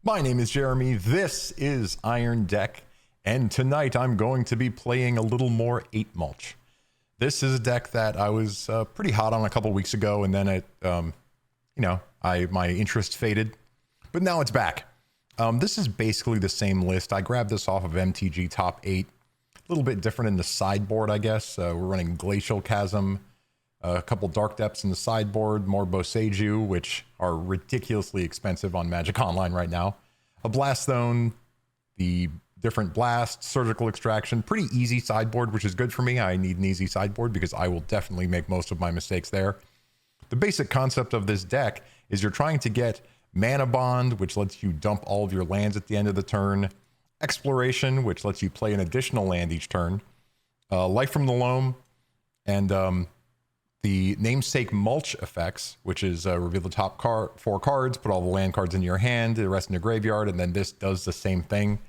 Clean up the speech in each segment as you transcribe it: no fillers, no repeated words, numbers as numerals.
My name is Jeremy, this is Iron Deck, and tonight I'm going to be playing a little more 8 Mulch. This is a deck that I was pretty hot on a couple weeks ago, and then it, my interest faded, but now it's back. This is basically the same list. I grabbed this off of MTG Top 8, a little bit different in the sideboard, I guess. We're running Glacial Chasm, a couple Dark Depths in the sideboard, more Boseiju, which are ridiculously expensive on Magic Online right now. A Blast Zone, the different Blast, Surgical Extraction, pretty easy sideboard, which is good for me. I need an easy sideboard because I will definitely make most of my mistakes there. The basic concept of this deck is you're trying to get Manabond, which lets you dump all of your lands at the end of the turn, Exploration, which lets you play an additional land each turn, Life from the Loam, and the namesake Mulch effects, which is reveal the top 4 cards, put all the land cards into your hand, the rest in your graveyard, and then this does the same thing.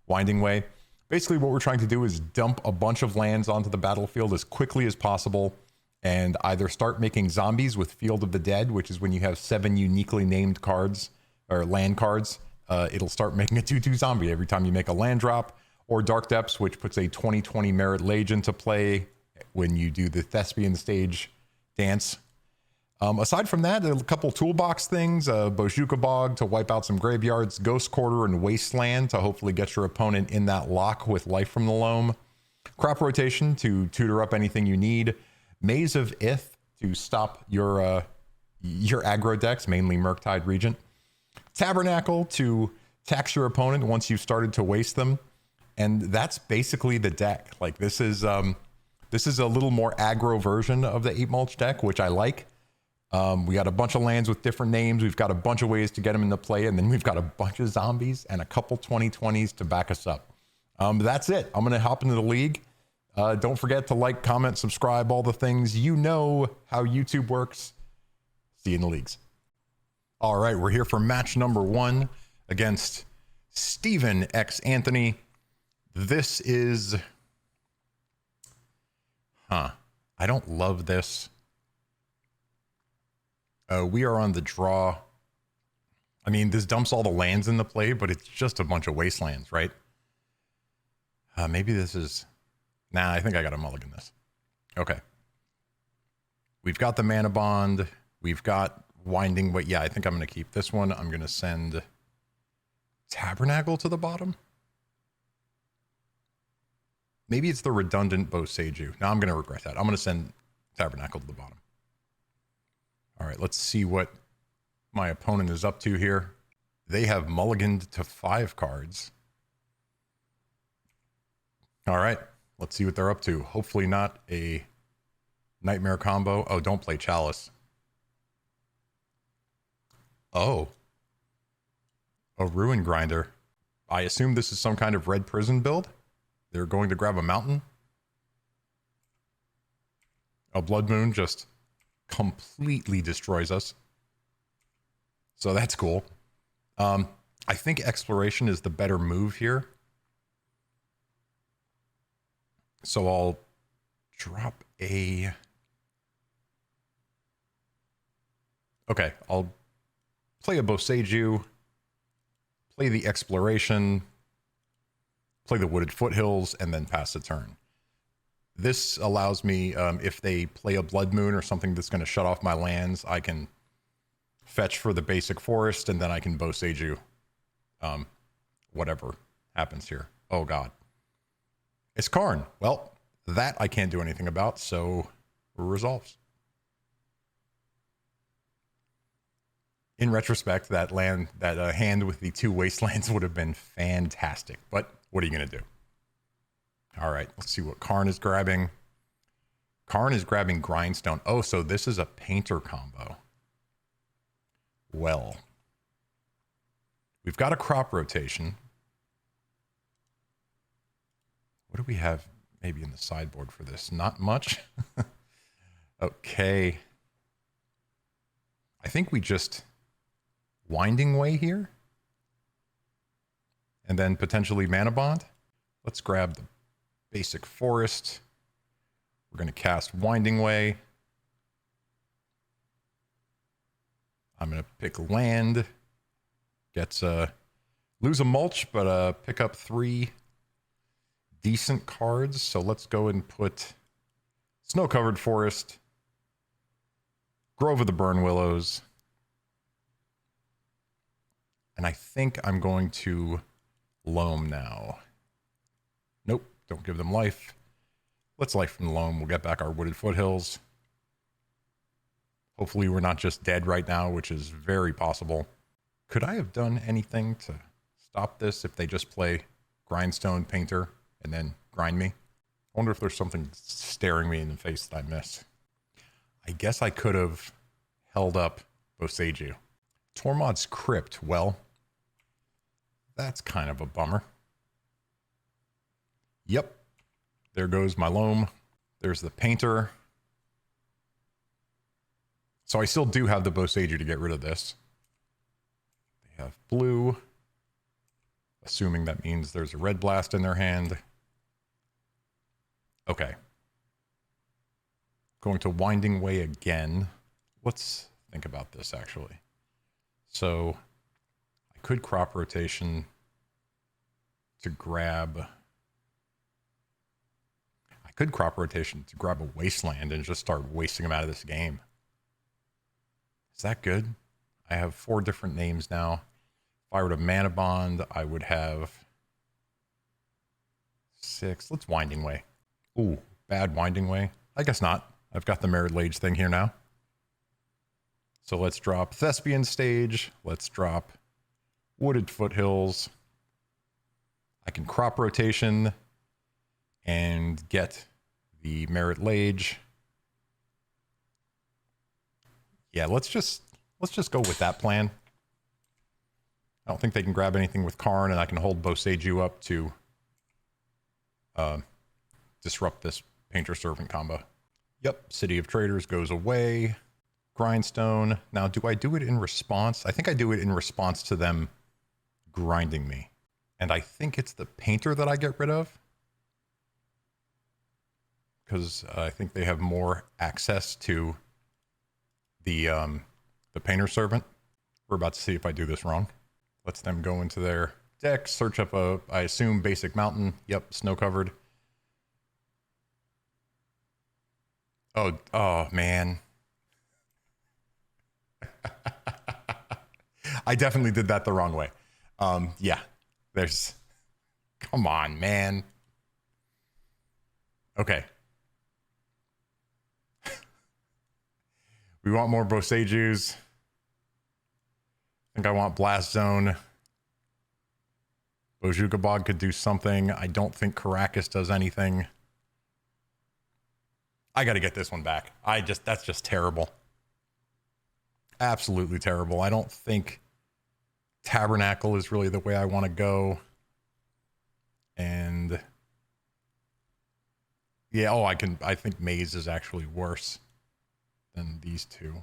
Winding Way. Basically, what we're trying to do is dump a bunch of lands onto the battlefield as quickly as possible, and either start making zombies with Field of the Dead, which is when you have 7 uniquely named cards, or land cards. It'll start making a 2/2 zombie every time you make a land drop, or Dark Depths, which puts a 20/20 Marit Lage into play when you do the Thespian stage dance. Aside from that, a couple toolbox things, Bojuka Bog to wipe out some graveyards, Ghost Quarter and Wasteland to hopefully get your opponent in that lock with Life from the Loam, Crop Rotation to tutor up anything you need, Maze of Ith to stop your aggro decks, mainly Murktide Regent, Tabernacle to tax your opponent once you've started to waste them, and that's basically the deck. Like this is a little more aggro version of the 8 Mulch deck, which I like. We got a bunch of lands with different names. We've got a bunch of ways to get them into play, and then we've got a bunch of zombies and a couple 20/20s to back us up. That's it. I'm going to hop into the league. Don't forget to like, comment, subscribe, all the things. You know how YouTube works. See you in the leagues. All right, we're here for match number 1 against Steven X Anthony. This is... I don't love this. We are on the draw. I mean, this dumps all the lands in the play, but it's just a bunch of wastelands, right? Maybe this is... Nah, I think I got to mulligan this. Okay. We've got the Manabond. We've got Winding Way. Yeah, I think I'm going to keep this one. I'm going to send Tabernacle to the bottom. Maybe it's the redundant Boseiju. Now I'm going to regret that. I'm going to send Tabernacle to the bottom. All right, let's see what my opponent is up to here. They have mulliganed to 5 cards. All right, let's see what they're up to. Hopefully not a Nightmare combo. Oh, don't play Chalice. Oh. A Ruin Grinder. I assume this is some kind of Red Prison build. They're going to grab a mountain. A Blood Moon just completely destroys us. So that's cool. I think Exploration is the better move here. So I'll drop a... Okay, I'll play a Boseiju, play the Exploration, play the Wooded Foothills, and then pass the turn. This allows me, if they play a Blood Moon or something that's going to shut off my lands, I can fetch for the basic forest, and then I can Boseiju whatever happens here. Oh, God. It's Karn. Well, that I can't do anything about, so resolves. In retrospect, that hand with the 2 wastelands would have been fantastic, but what are you going to do? All right, let's see what Karn is grabbing. Karn is grabbing Grindstone. Oh, so this is a Painter combo. Well, we've got a Crop Rotation. What do we have maybe in the sideboard for this? Not much. Okay. I think we just Winding Way here. And then potentially Manabond. Let's grab the basic forest. We're going to cast Winding Way. I'm going to pick land. Gets Lose a mulch, but pick up 3 decent cards. So let's go and put Snow-Covered Forest, Grove of the Burn Willows, and I think I'm going to Loam now. Nope, don't give them life. Let's life from Loam. We'll get back our Wooded Foothills. Hopefully we're not just dead right now, which is very possible. Could I have done anything to stop this if they just play Grindstone Painter and then grind me? I wonder if there's something staring me in the face that I miss. I guess I could have held up Boseiju. Tormod's Crypt, well, that's kind of a bummer. Yep, there goes my Loam. There's the Painter. So I still do have the Boseiju to get rid of this. They have blue, assuming that means there's a red blast in their hand. Okay. Going to Winding Way again. Let's think about this, actually. So I could crop rotation to grab... I could crop rotation to grab a Wasteland and just start wasting them out of this game. Is that good? I have 4 different names now. If I were to Manabond, I would have 6. Let's Winding Way. Ooh, bad Winding Way. I guess not. I've got the Marit Lage thing here now. So let's drop Thespian Stage. Let's drop Wooded Foothills. I can crop rotation and get the Marit Lage. Yeah, let's just go with that plan. I don't think they can grab anything with Karn, and I can hold Boseiju up to disrupt this Painter Servant combo. Yep, City of Traders goes away. Grindstone. Now, do I do it in response? I think I do it in response to them grinding me. And I think it's the Painter that I get rid of, because I think they have more access to the Painter Servant. We're about to see if I do this wrong. Lets them go into their deck, search up a, I assume, basic mountain. Yep, snow-covered. Oh, man. I definitely did that the wrong way. Yeah, there's... Come on, man. Okay. We want more Boseijus. I think I want Blast Zone. Bojuka Bog could do something. I don't think Caracas does anything. I got to get this one back. That's just terrible. Absolutely terrible. I don't think Tabernacle is really the way I want to go. And yeah, I think Maze is actually worse than these two.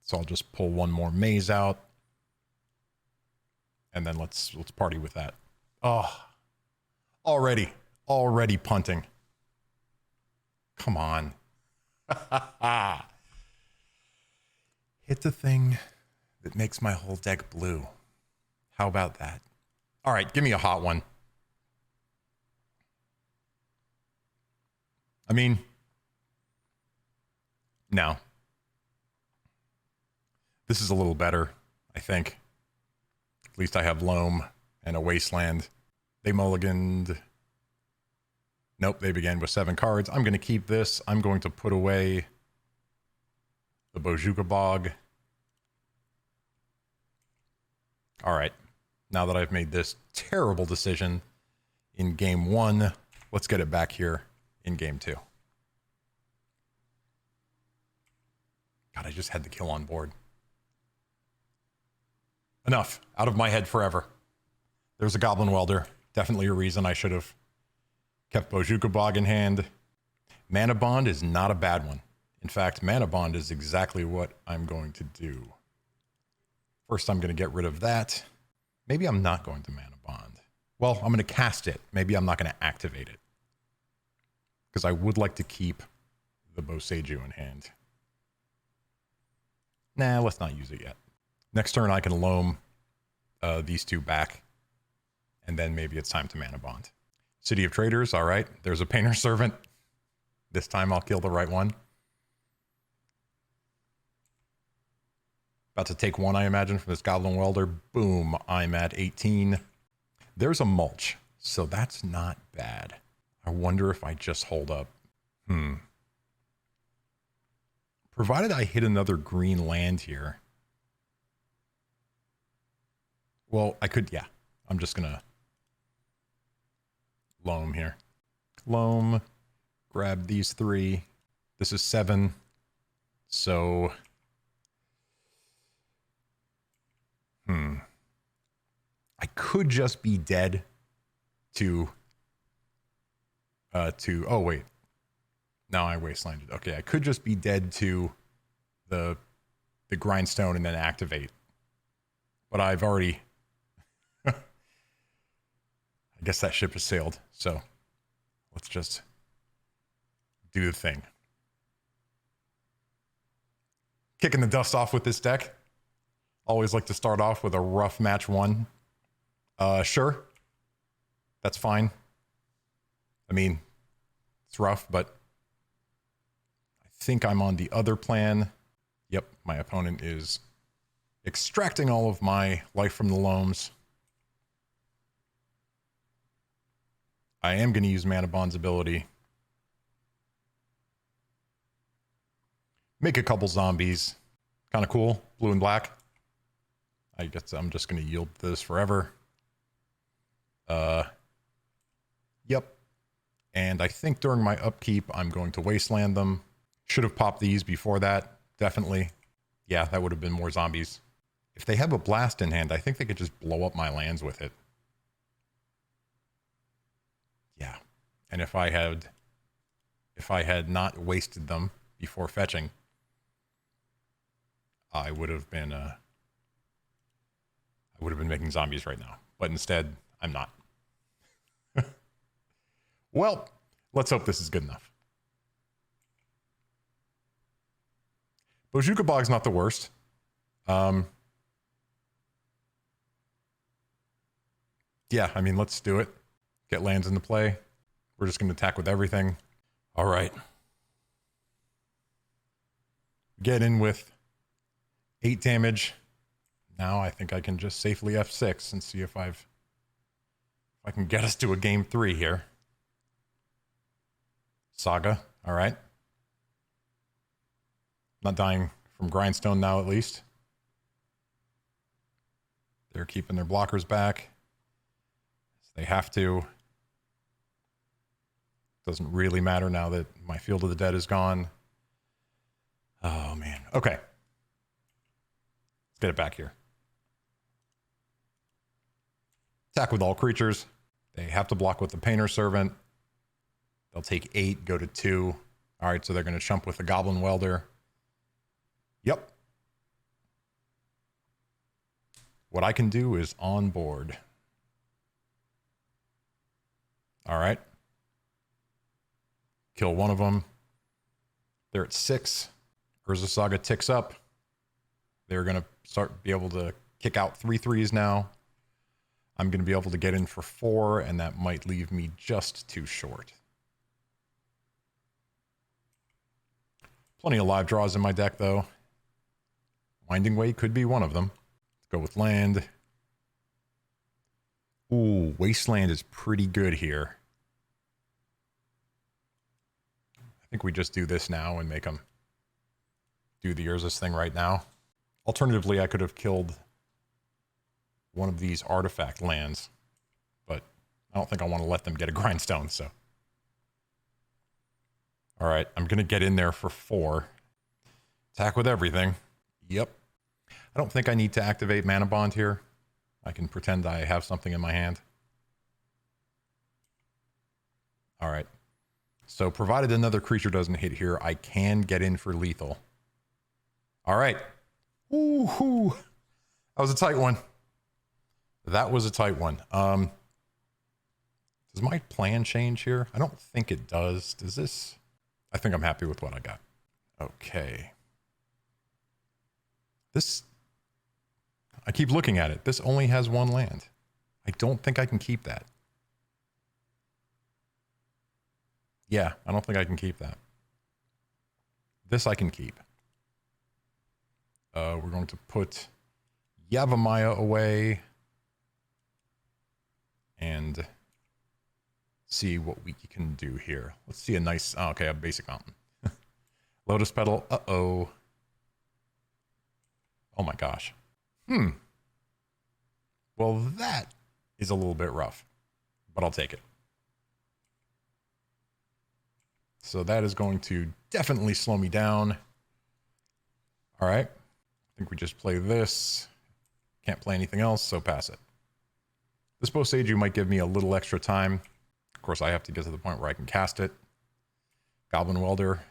So I'll just pull one more Maze out. And then let's party with that. Oh, already punting. Come on. Hit the thing that makes my whole deck blue. How about that? All right, give me a hot one. I mean, no. This is a little better, I think. At least I have Loam and a Wasteland. They mulliganed. Nope, they began with 7 cards. I'm going to keep this. I'm going to put away the Bojuka Bog. All right. Now that I've made this terrible decision in game 1, let's get it back here in game 2. God, I just had the kill on board. Enough. Out of my head forever. There's a Goblin Welder. Definitely a reason I should have kept Bojuka Bog in hand. Manabond is not a bad one. In fact, Manabond is exactly what I'm going to do. First, I'm going to get rid of that. Maybe I'm not going to Manabond. Well, I'm going to cast it. Maybe I'm not going to activate it, because I would like to keep the Boseiju in hand. Nah, let's not use it yet. Next turn, I can Loam these two back and then maybe it's time to mana bond. City of Traders, all right. There's a Painter Servant. This time I'll kill the right one. About to take one, I imagine, from this Goblin Welder. Boom, I'm at 18. There's a Mulch, so that's not bad. I wonder if I just hold up. Provided I hit another green land here. Well, I could, yeah. I'm just going to loam here. Loam, grab these 3. This is 7. So, I could just be dead to, oh wait. Now I wastelanded. Okay, I could just be dead to the grindstone and then activate. But I've already, I guess that ship has sailed. So let's just do the thing. Kicking the dust off with this deck. Always like to start off with a rough match 1. Sure. That's fine. I mean, it's rough, but I think I'm on the other plan. Yep, my opponent is extracting all of my life from the loams. I am going to use Manabond's ability. Make a couple zombies. Kind of cool. Blue and black. I guess I'm just going to yield this forever. Yep. And I think during my upkeep, I'm going to wasteland them. Should have popped these before that. Definitely. Yeah, that would have been more zombies. If they have a blast in hand, I think they could just blow up my lands with it. Yeah. And if I had not wasted them before fetching, I would have been making zombies right now. But instead, I'm not. Well, let's hope this is good enough. Bojuka Bog's not the worst. Yeah, I mean, let's do it. Get lands into play. We're just going to attack with everything. All right. Get in with 8 damage. Now I think I can just safely F6 and see if I can get us to a game 3 here. Saga, all right. Not dying from Grindstone now, at least. They're keeping their blockers back. They have to. Doesn't really matter now that my Field of the Dead is gone. Oh, man. Okay. Let's get it back here. Attack with all creatures. They have to block with the Painter Servant. They'll take 8, go to 2. All right, so they're going to chump with the Goblin Welder. Yep. What I can do is on board. All right. Kill one of them. They're at 6. Urza Saga ticks up. They're going to be able to kick out 3 3s now. I'm going to be able to get in for 4, and that might leave me just too short. Plenty of live draws in my deck, though. Winding Way could be one of them. Let's go with land. Ooh, Wasteland is pretty good here. I think we just do this now and make them do the Urza's thing right now. Alternatively, I could have killed one of these artifact lands, but I don't think I want to let them get a Grindstone, so. All right, I'm going to get in there for 4. Attack with everything. Yep. I don't think I need to activate Manabond here. I can pretend I have something in my hand. All right. So provided another creature doesn't hit here, I can get in for lethal. All right. Ooh, that was a tight one. That was a tight one. Does my plan change here? I don't think it does. Does this? I think I'm happy with what I got. Okay. This, I keep looking at it. This only has 1 land. I don't think I can keep that. Yeah, I don't think I can keep that. This I can keep. We're going to put Yavimaya away and see what we can do here. Let's see a nice, oh, okay, a basic mountain. Lotus Petal, uh-oh. Oh my gosh. Well, that is a little bit rough, but I'll take it. So that is going to definitely slow me down. All right. I think we just play this. Can't play anything else, so pass it. This Boseiju might give me a little extra time. Of course, I have to get to the point where I can cast it. Goblin Welder.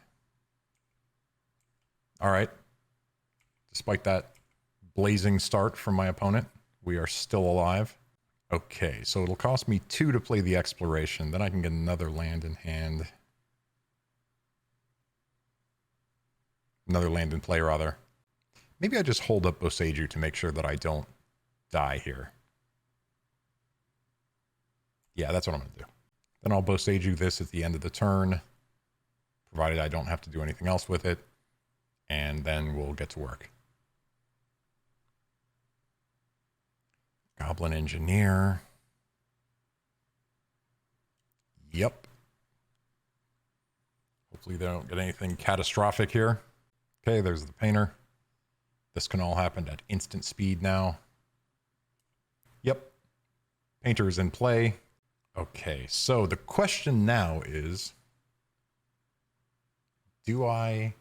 All right. Despite that blazing start from my opponent, we are still alive. Okay, so it'll cost me 2 to play the Exploration. Then I can get another land in hand. Another land in play, rather. Maybe I just hold up Boseiju to make sure that I don't die here. Yeah, that's what I'm going to do. Then I'll Boseiju this at the end of the turn, provided I don't have to do anything else with it. And then we'll get to work. Goblin Engineer. Yep. Hopefully they don't get anything catastrophic here. Okay, there's the Painter. This can all happen at instant speed now. Yep. Painter is in play. Okay, so the question now is, do I...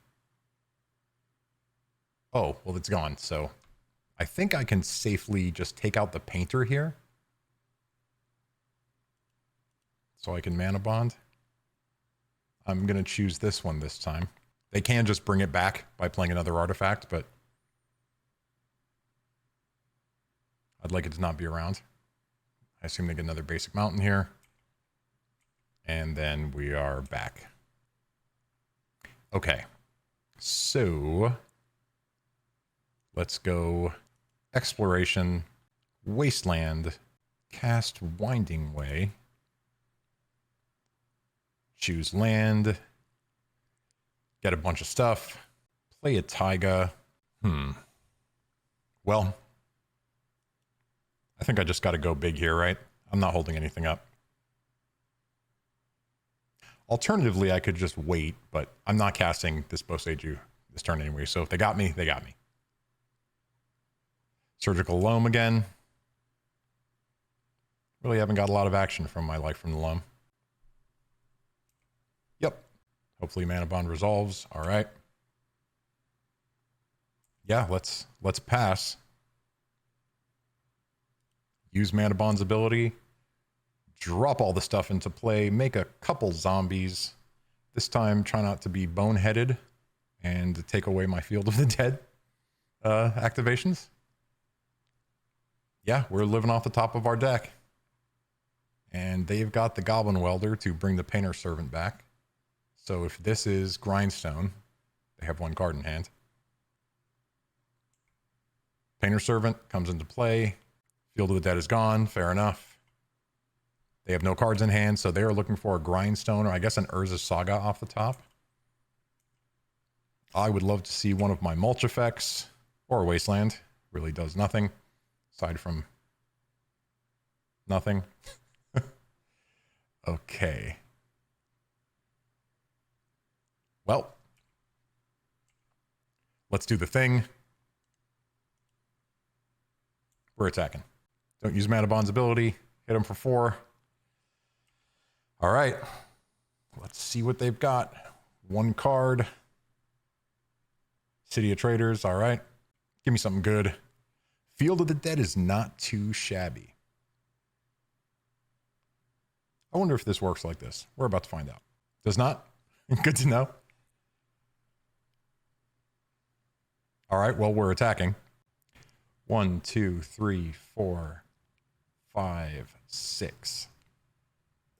Oh, well, it's gone, so I think I can safely just take out the Painter here. So I can Manabond. I'm going to choose this one this time. They can just bring it back by playing another artifact, but I'd like it to not be around. I assume they get another basic mountain here. And then we are back. Okay. So let's go Exploration, Wasteland, cast Winding Way, choose land, get a bunch of stuff, play a Taiga. Well, I think I just got to go big here, right? I'm not holding anything up. Alternatively, I could just wait, but I'm not casting this Boseiju this turn anyway, so if they got me, they got me. Surgical Loam again. Really haven't got a lot of action from my Life from the Loam. Yep. Hopefully Manabond resolves. All right. Yeah, let's pass. Use Manabond's ability. Drop all the stuff into play. Make a couple zombies. This time, try not to be boneheaded and take away my Field of the Dead activations. Yeah, we're living off the top of our deck. And they've got the Goblin Welder to bring the Painter Servant back. So if this is Grindstone, they have 1 card in hand. Painter Servant comes into play. Field of the Dead is gone. Fair enough. They have no cards in hand, so they are looking for a Grindstone, or I guess an Urza's Saga off the top. I would love to see one of my Mulch effects, or a Wasteland. Really does nothing, aside from nothing. Okay. Well, let's do the thing. We're attacking. Don't use Manabond's ability. Hit him for 4. All right. Let's see what they've got. 1 card. City of Traders. All right. Give me something good. Field of the Dead is not too shabby. I wonder if this works like this. We're about to find out. Does not? Good to know. All right. Well, we're attacking. 1, 2, 3, 4, 5, 6.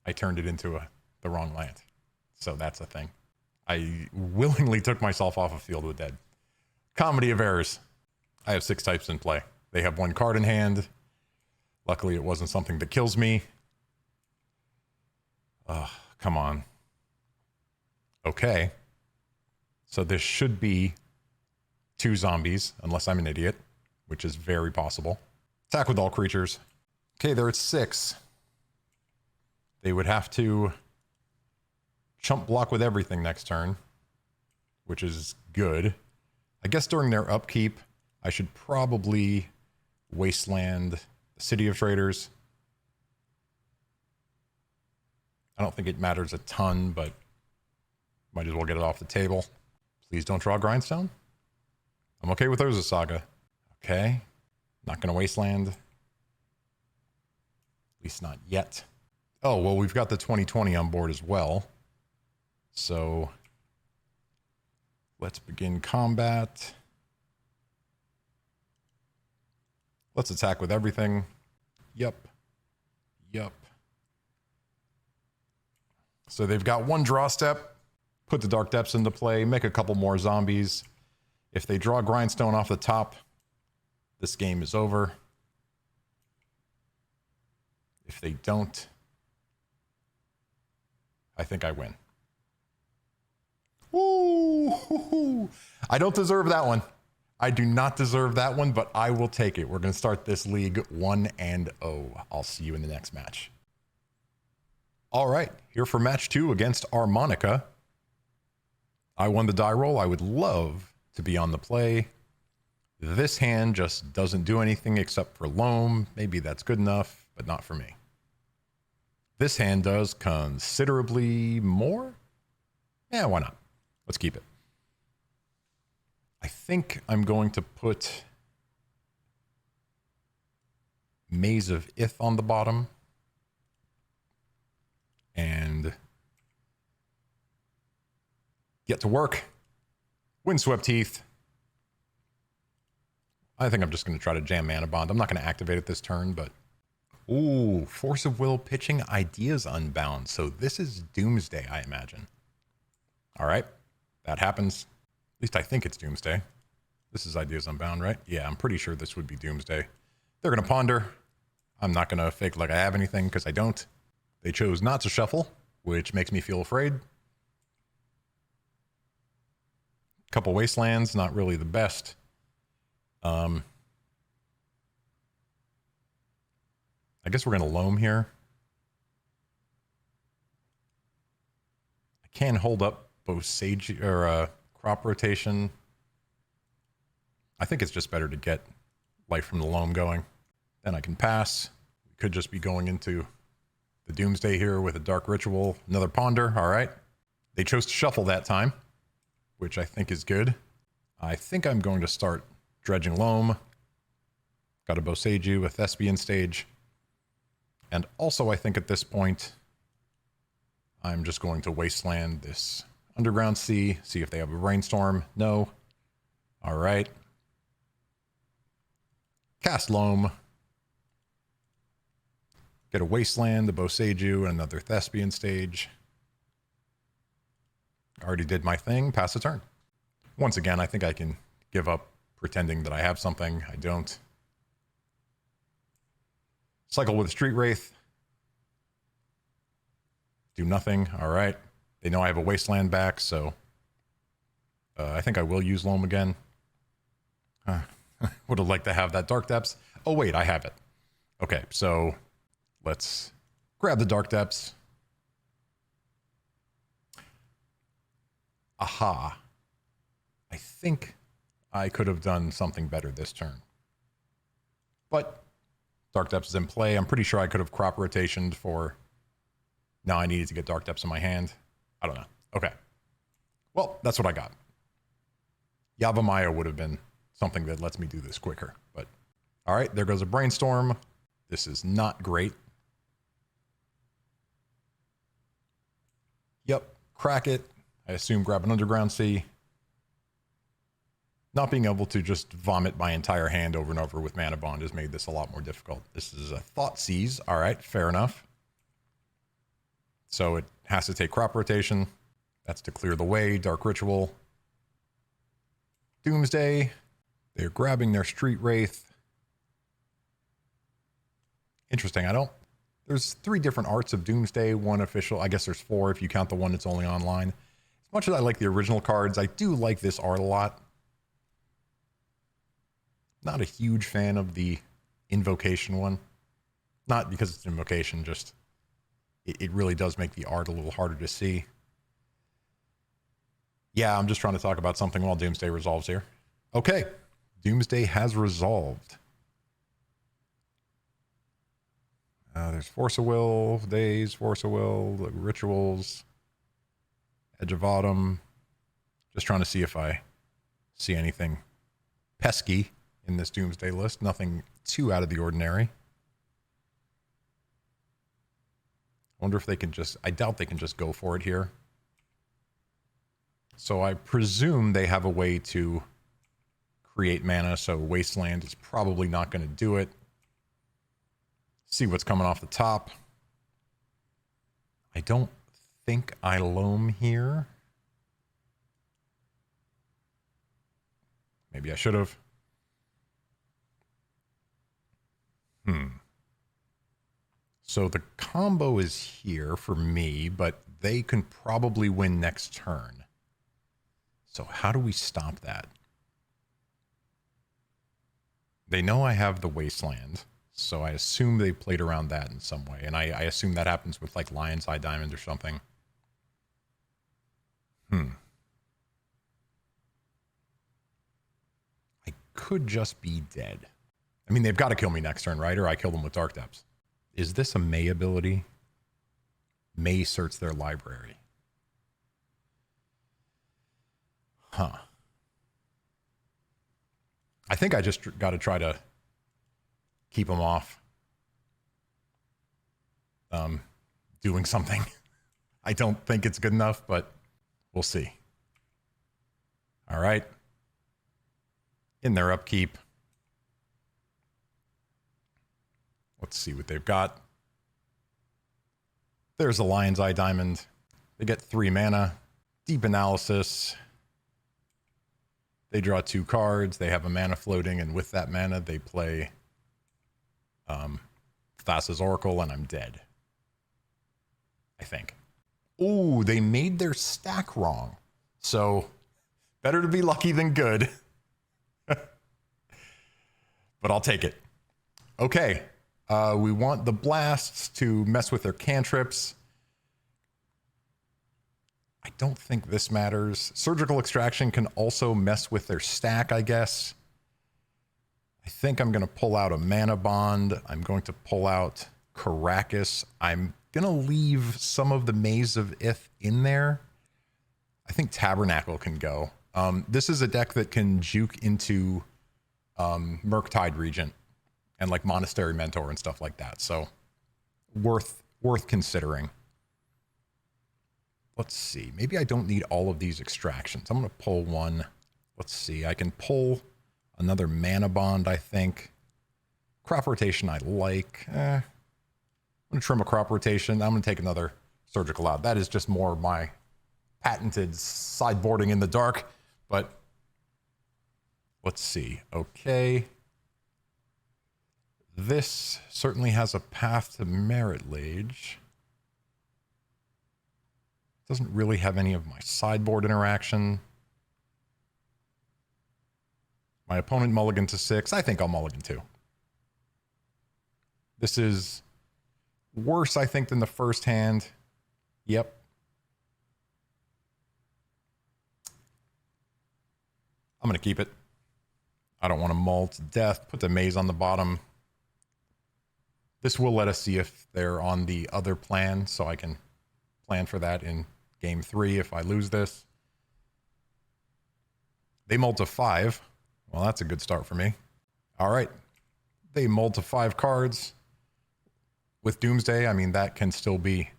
I turned it into the wrong land. So that's a thing. I willingly took myself off of Field of the Dead. Comedy of errors. I have 6 types in play. They have 1 card in hand. Luckily, it wasn't something that kills me. Come on. Okay. So this should be 2 zombies, unless I'm an idiot, which is very possible. Attack with all creatures. Okay, they're at 6. They would have to chump block with everything next turn, which is good. I guess during their upkeep, I should probably wasteland the City of Traders. I don't think it matters a ton, but might as well get it off the table. Please don't draw Grindstone. I'm okay with Urza Saga. Okay. Not going to wasteland. At least not yet. Oh, well, we've got the 2020 on board as well. So let's begin combat. Let's attack with everything. Yep. So they've got 1 draw step. Put the Dark Depths into play. Make a couple more zombies. If they draw Grindstone off the top, this game is over. If they don't, I think I win. Woo! I don't deserve that one. I do not deserve that one, but I will take it. We're going to start this league 1-0. I'll see you in the next match. All right, here for match 2 against Harmonica. I won the die roll. I would love to be on the play. This hand just doesn't do anything except for loam. Maybe that's good enough, but not for me. This hand does considerably more. Yeah, why not? Let's keep it. I think I'm going to put Maze of Ith on the bottom. And get to work. Windswept Heath. I think I'm just going to try to jam Manabond. I'm not going to activate it this turn, but... Ooh, Force of Will pitching Ideas Unbound. So this is Doomsday, I imagine. All right, that happens. At least I think it's Doomsday. This is Ideas Unbound, right? Yeah, I'm pretty sure this would be Doomsday. They're going to ponder. I'm not going to fake like I have anything because I don't. They chose not to shuffle, which makes me feel afraid. Couple Wastelands, not really the best. I guess we're going to loam here. I can hold up both Sage or crop rotation. I think it's just better to get life from the loam going. Then I can pass. We could just be going into the Doomsday here with a Dark Ritual, another Ponder. All right. They chose to shuffle that time, which I think is good. I think I'm going to start dredging loam. Got a Boseiju, a Thespian stage. And also I think at this point, I'm just going to wasteland this Underground Sea, see if they have a Brainstorm. No. All right. Cast loam. Get a Wasteland, the Boseiju, and another Thespian stage. Already did my thing. Pass the turn. Once again, I think I can give up pretending that I have something. I don't. Cycle with Street Wraith. Do nothing. All right. They know I have a Wasteland back, so I think I will use loam again. Would have liked to have that Dark Depths. Oh, wait, I have it. Okay, so let's grab the Dark Depths. Aha. I think I could have done something better this turn. But Dark Depths is in play. I'm pretty sure I could have crop rotationed for... No, I needed to get Dark Depths in my hand. I don't know. Okay. Well, that's what I got. Yavimaya would have been something that lets me do this quicker. But all right, there goes a Brainstorm. This is not great. Yep, crack it. I assume grab an Underground Sea. Not being able to just vomit my entire hand over and over with Manabond has made this a lot more difficult. This is a Thoughtseize. All right, fair enough. So it has to take crop rotation. That's to clear the way. Dark Ritual. Doomsday. They're grabbing their Street Wraith. Interesting. There's 3 different arts of Doomsday, 1 official. I guess there's 4 if you count the one that's only online. As much as I like the original cards, I do like this art a lot. Not a huge fan of the invocation one. Not because it's an invocation, just it really does make the art a little harder to see. Yeah, I'm just trying to talk about something while Doomsday resolves here. Okay, Doomsday has resolved. There's Force of Will, Days, Force of Will, the Rituals, Edge of Autumn. Just trying to see if I see anything pesky in this Doomsday list. Nothing too out of the ordinary. I wonder if they can just... I doubt they can just go for it here. So I presume they have a way to create mana, so Wasteland is probably not going to do it. See what's coming off the top. I don't think I loam here. Maybe I should have. So the combo is here for me, but they can probably win next turn. So how do we stop that? They know I have the Wasteland, so I assume they played around that in some way. And I assume that happens with like Lion's Eye Diamond or something. I could just be dead. I mean, they've got to kill me next turn, right? Or I kill them with Dark Depths. Is this a May ability? May search their library. Huh. I think I just got to try to keep them off doing something. I don't think it's good enough, but we'll see. All right. In their upkeep. Let's see what they've got. There's a Lion's Eye Diamond. They get 3 mana. Deep Analysis. They draw 2 cards. They have a mana floating, and with that mana, they play Thassa's Oracle, and I'm dead. I think. Oh, they made their stack wrong. So, better to be lucky than good. But I'll take it. Okay. We want the blasts to mess with their cantrips. I don't think this matters. Surgical Extraction can also mess with their stack, I guess. I think I'm going to pull out a Manabond. I'm going to pull out Caracas. I'm going to leave some of the Maze of Ith in there. I think Tabernacle can go. This is a deck that can juke into Murktide Regent and like Monastery Mentor and stuff like that. So worth considering. Let's see. Maybe I don't need all of these extractions. I'm going to pull one. Let's see. I can pull another Manabond, I think. Crop Rotation I like. I'm going to trim a Crop Rotation. I'm going to take another Surgical out. That is just more my patented sideboarding in the dark. But let's see. Okay. This certainly has a path to Marit Lage. Doesn't really have any of my sideboard interaction. My opponent mulligan to 6. I think I'll mulligan too. This is worse, I think, than the first hand. Yep. I'm going to keep it. I don't want to mull to death. Put the maze on the bottom. This will let us see if they're on the other plan, so I can plan for that in game 3 if I lose this. They mull to 5. Well, that's a good start for me. All right. They mull to 5 cards. With Doomsday, I mean, that can still be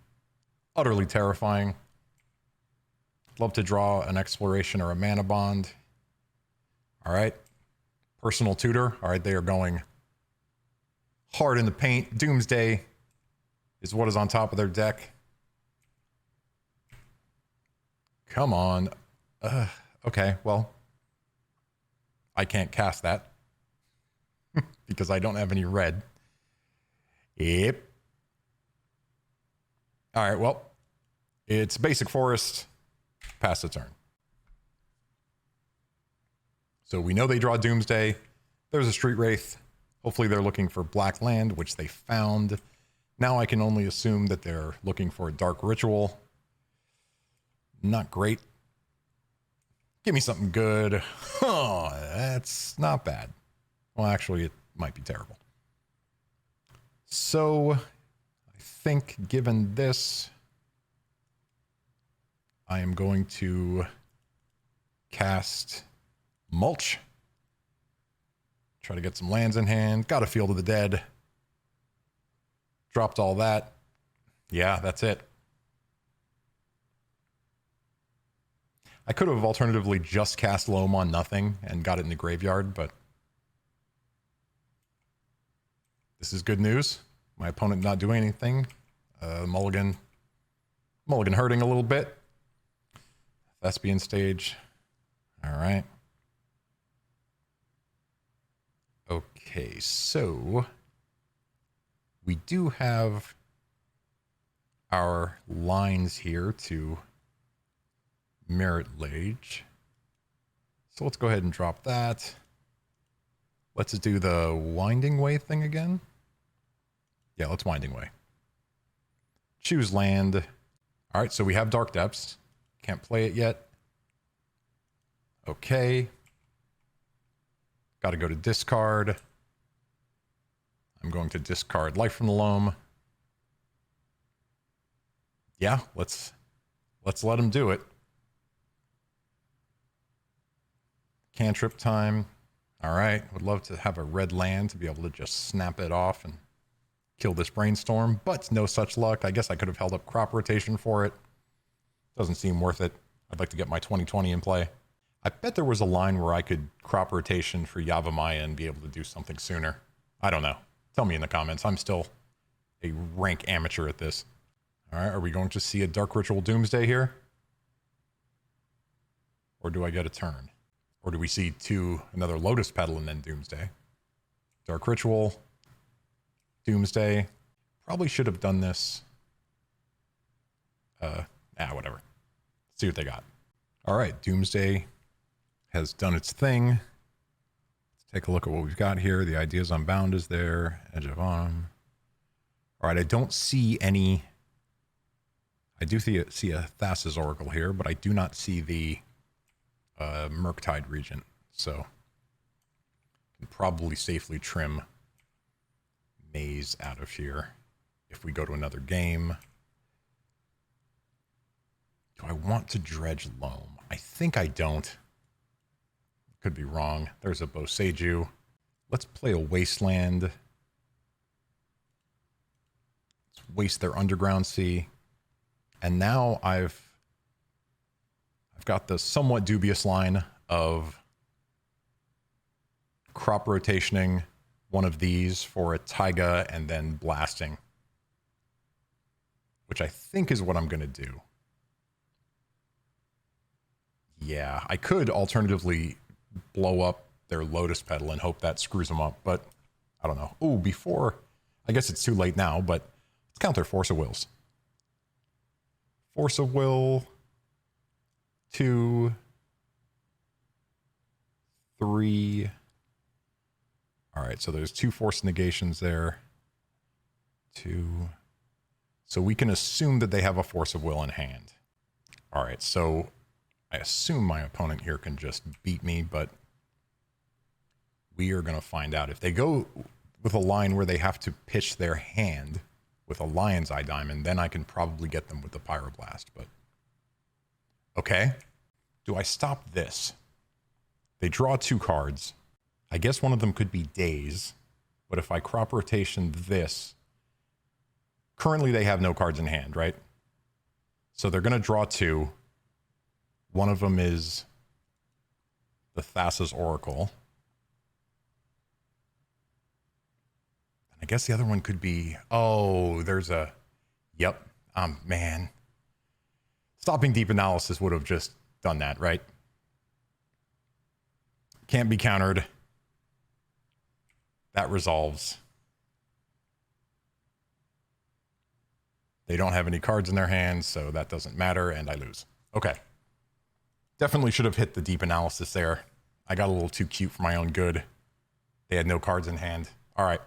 utterly terrifying. Love to draw an Exploration or a Manabond. All right. Personal Tutor. All right, they are going hard in the paint. Doomsday is what is on top of their deck. Come on. Okay, well, I can't cast that because I don't have any red. Yep. All right, well, it's basic forest. Pass the turn. So we know they draw Doomsday. There's a Street Wraith. Hopefully they're looking for black land, which they found. Now I can only assume that they're looking for a Dark Ritual. Not great. Give me something good. Oh, that's not bad. Well, actually, it might be terrible. So, I think given this, I am going to cast Mulch. Try to get some lands in hand. Got a Field of the Dead. Dropped all that. Yeah, that's it. I could have alternatively just cast Loam on nothing and got it in the graveyard, but this is good news. My opponent not doing anything. Mulligan hurting a little bit. Thespian stage. All right. Okay, so we do have our lines here to Marit Lage. So let's go ahead and drop that. Let's do the Winding Way thing again. Yeah, let's Winding Way. Choose land. All right, so we have Dark Depths. Can't play it yet. Okay. Got to go to discard. I'm going to discard Life from the Loam. Yeah, let's let him do it. Cantrip time. All right, would love to have a red land to be able to just snap it off and kill this Brainstorm, but no such luck. I guess I could have held up Crop Rotation for it. Doesn't seem worth it. I'd like to get my 2020 in play. I bet there was a line where I could Crop Rotation for Yavimaya and be able to do something sooner. I don't know. Tell me in the comments. I'm still a rank amateur at this. All right, are we going to see a Dark Ritual Doomsday here? Or do I get a turn? Or do we see another Lotus Petal and then Doomsday? Dark Ritual, Doomsday. Probably should have done this. Whatever. Let's see what they got. All right, Doomsday has done its thing. Let's take a look at what we've got here. The Ideas Unbound is there. Edge of Autumn. All right, I don't see any. I do see a Thassa's Oracle here, but I do not see the Murktide Regent. So can probably safely trim Maze out of here if we go to another game. Do I want to dredge Loam? I think I don't. Could be wrong. There's a Boseiju. Let's play a Wasteland. Let's waste their Underground Sea. And now I've got the somewhat dubious line of Crop Rotationing one of these for a Taiga and then blasting, which I think is what I'm going to do. Yeah, I could alternatively blow up their Lotus Petal and hope that screws them up, but I don't know. Ooh, I guess it's too late now, but let's count their Force of Wills. Force of Will, 2, 3. All right, so there's 2 Force Negations there. 2. So we can assume that they have a Force of Will in hand. All right, so I assume my opponent here can just beat me, but we are going to find out. If they go with a line where they have to pitch their hand with a Lion's Eye Diamond, then I can probably get them with the Pyroblast. But okay, do I stop this? They draw 2 cards. I guess one of them could be Daze, but if I Crop Rotation this, currently they have no cards in hand, right? So they're going to draw 2. One of them is the Thassa's Oracle. And I guess the other one could be, yep, man. Stopping Deep Analysis would have just done that, right? Can't be countered. That resolves. They don't have any cards in their hands, so that doesn't matter, and I lose. Okay. Definitely should have hit the deep analysis there. I got a little too cute for my own good. They had no cards in hand. All right.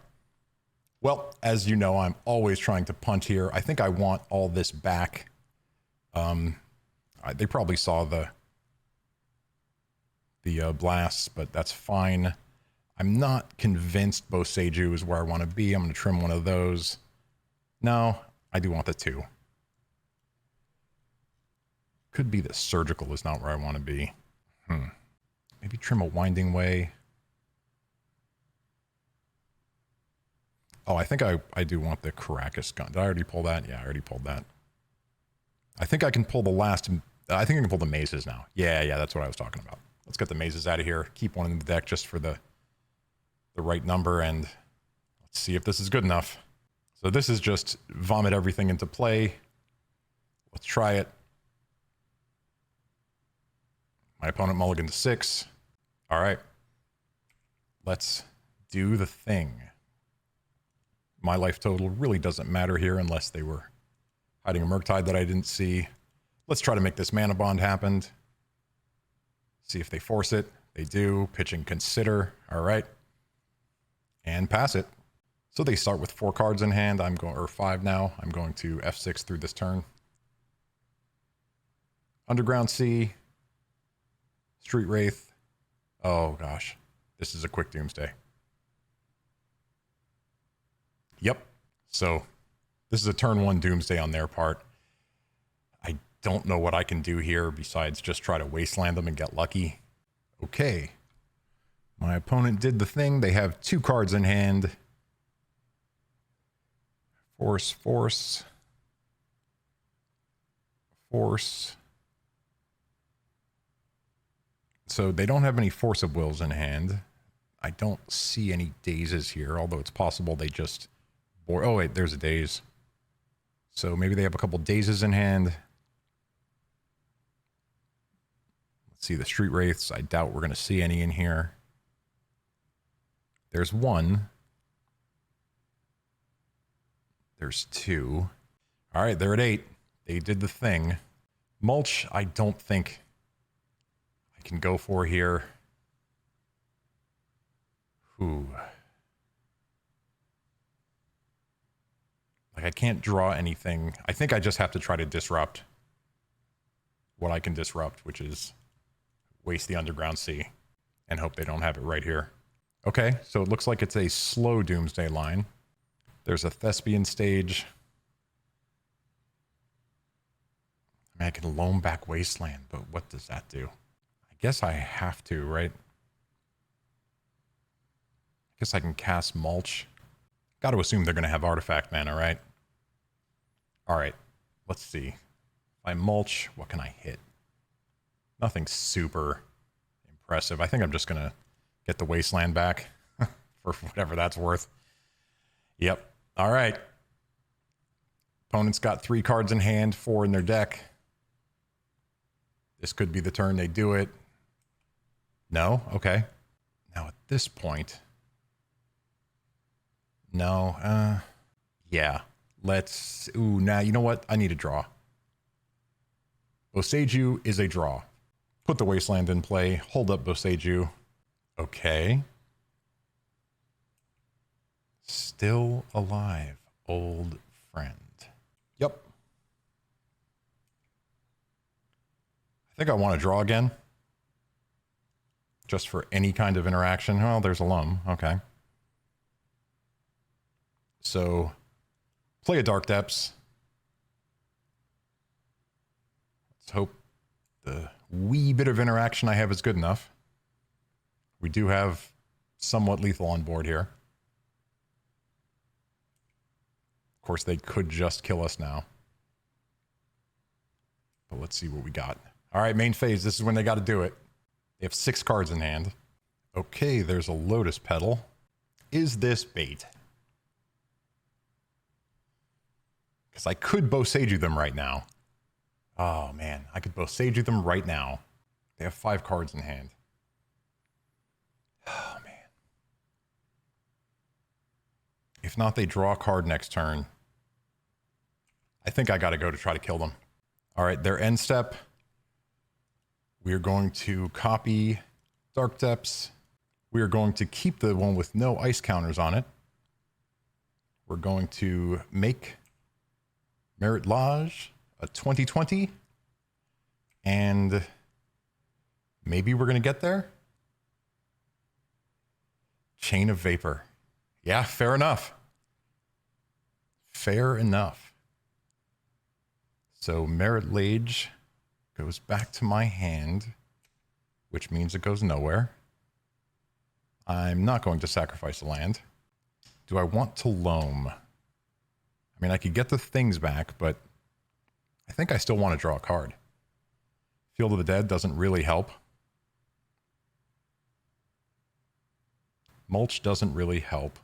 Well, as you know, I'm always trying to punt here. I think I want all this back. They probably saw the blasts, but that's fine. I'm not convinced Boseiju is where I want to be. I'm going to trim one of those. No, I do want the 2. Could be that surgical is not where I want to be. Maybe trim a Winding Way. Oh, I think I do want the Caracas gun. Did I already pull that? Yeah, I already pulled that. I think I can pull the last... I think I can pull the mazes now. Yeah, that's what I was talking about. Let's get the mazes out of here. Keep one in the deck just for the right number, and let's see if this is good enough. So this is just vomit everything into play. Let's try it. My opponent mulliganed to 6. All right. Let's do the thing. My life total really doesn't matter here unless they were hiding a Murktide that I didn't see. Let's try to make this Manabond happen. See if they force it. They do. Pitching Consider. All right. And pass it. So they start with 4 cards in hand. I'm going, or 5 now. I'm going to F6 through this turn. Underground Sea. Street Wraith. Oh gosh. This is a quick Doomsday. Yep. So this is a turn 1 Doomsday on their part. I don't know what I can do here besides just try to wasteland them and get lucky. Okay. My opponent did the thing. They have 2 cards in hand. Force, force. Force. So they don't have any Force of Wills in hand. I don't see any Dazes here, although it's possible they just... Oh, wait, there's a Daze. So maybe they have a couple Dazes in hand. Let's see the Street Wraiths. I doubt we're going to see any in here. There's 1. There's 2. All right, they're at 8. They did the thing. Mulch, I don't think I can go for here. Ooh. Like, I can't draw anything. I think I just have to try to disrupt what I can disrupt, which is waste the Underground Sea and hope they don't have it right here. Okay, so it looks like it's a slow Doomsday line. There's a Thespian stage. I mean, I can loam back Wasteland, but what does that do? I guess I have to, right? I guess I can cast Mulch. Got to assume they're going to have artifact mana, right? All right, let's see. If I mulch, what can I hit? Nothing super impressive. I think I'm just going to get the Wasteland back for whatever that's worth. Yep. All right. Opponent's got 3 cards in hand, 4 in their deck. This could be the turn they do it. No? Okay. Now at this point... No, yeah. Let's, now, you know what? I need a draw. Boseiju is a draw. Put the Wasteland in play, hold up Boseiju. Okay. Still alive, old friend. Yep. I think I want to draw again. Just for any kind of interaction. Well, there's a Loam, okay. So, play a Dark Depths. Let's hope the wee bit of interaction I have is good enough. We do have somewhat lethal on board here. Of course, they could just kill us now. But let's see what we got. All right, main phase. This is when they got to do it. They have 6 cards in hand. Okay, there's a Lotus Petal. Is this bait? Because I could Boseiju them right now. Oh, man. I could Boseiju them right now. They have 5 cards in hand. Oh, man. If not, they draw a card next turn. I think I got to go to try to kill them. All right, their end step. We are going to copy Dark Depths. We are going to keep the one with no ice counters on it. We're going to make Marit Lage a 2020. And maybe we're going to get there. Chain of Vapor. Yeah, fair enough. Fair enough. So Marit Lage goes back to my hand, which means it goes nowhere. I'm not going to sacrifice the land. Do I want to loam? I mean, I could get the things back, but I think I still want to draw a card. Field of the Dead doesn't really help. Mulch doesn't really help.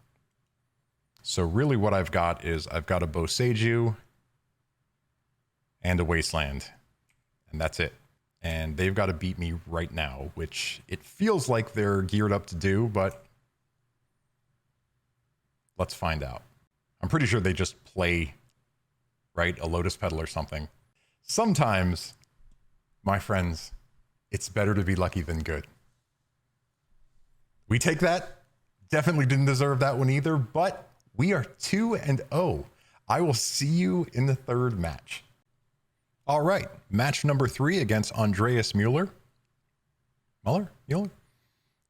So really what I've got is I've got a Boseiju and a Wasteland. And that's it. And they've got to beat me right now, which it feels like they're geared up to do, but let's find out. I'm pretty sure they just play, right? A Lotus Petal or something. Sometimes, my friends, it's better to be lucky than good. We take that. Definitely didn't deserve that one either, but we are 2-0. I will see you in the third match. All right, match number 3 against Andreas Mueller. Mueller?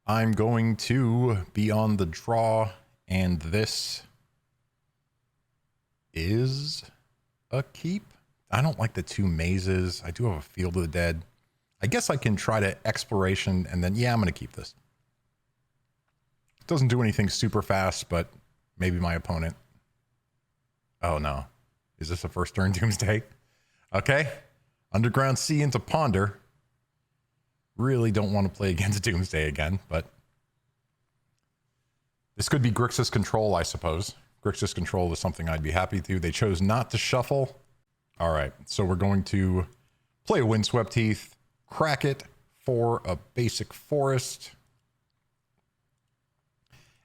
I'm going to be on the draw, and this is a keep. I don't like the 2 mazes. I do have a Field of the Dead. I guess I can try to exploration, and then, yeah, I'm going to keep this. It doesn't do anything super fast, but maybe my opponent. Oh, no. Is this a first turn Doomsday? Okay. Underground Sea into Ponder. Really don't want to play against Doomsday again, but this could be Grixis Control, I suppose. Grixis Control is something I'd be happy to. They chose not to shuffle. All right, so we're going to play a Windswept Heath, crack it for a basic forest.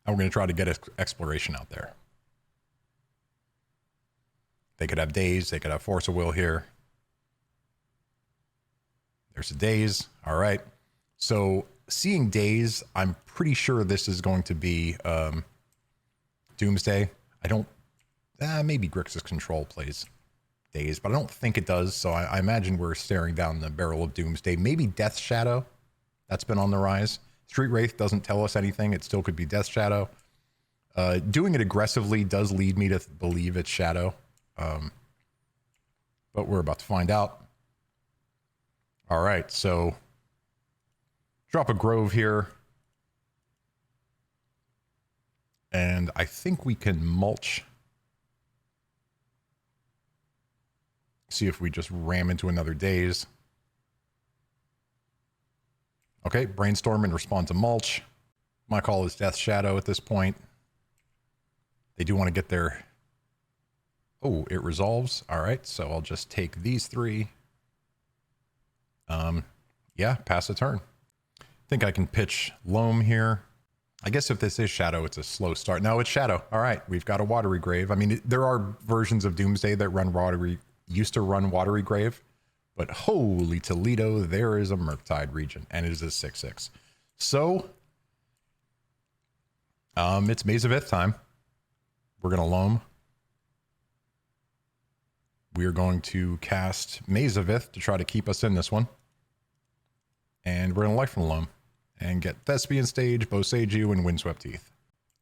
And we're going to try to get exploration out there. They could have Daze, they could have Force of Will here. There's a Daze. All right. So seeing Daze, I'm pretty sure this is going to be Doomsday. I don't, maybe Grixis Control plays Daze, but I don't think it does. So I imagine we're staring down the barrel of Doomsday. Maybe Death Shadow. That's been on the rise. Street Wraith doesn't tell us anything. It still could be Death Shadow. Doing it aggressively does lead me to believe it's Shadow. But we're about to find out. All right, so drop a Grove here. And I think we can mulch. See if we just ram into another Daze. Okay, Brainstorm and respond to Mulch. My call is Death Shadow at this point. They do want to get their... Oh, it resolves. All right, so I'll just take these 3. Yeah, pass a turn. I think I can pitch Loam here. I guess if this is Shadow, it's a slow start. No, it's Shadow. All right, we've got a Watery Grave. I mean, there are versions of Doomsday that run used to run Watery Grave, but holy Toledo, there is a Murktide region, and it is a 6/6. So, it's Maze of Ith time. We're gonna Loam. We are going to cast Maze of Ith to try to keep us in this one. And we're going to Life from the Loam and get Thespian Stage, Boseiju, and Windswept Heath.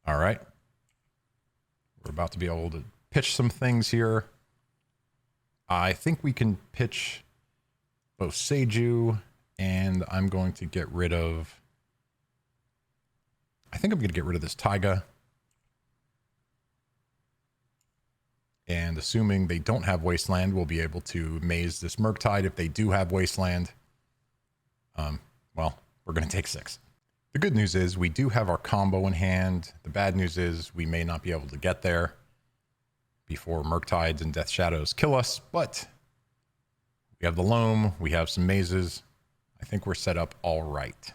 All right. We're about to be able to pitch some things here. I think we can pitch Boseiju, and I'm going to get rid of... I think I'm going to get rid of this Taiga. And assuming they don't have Wasteland, we'll be able to maze this Murktide. If they do have Wasteland, well, we're going to take 6. The good news is we do have our combo in hand. The bad news is we may not be able to get there before Murktides and Death Shadows kill us, but we have the Loam, we have some mazes. I think we're set up all right.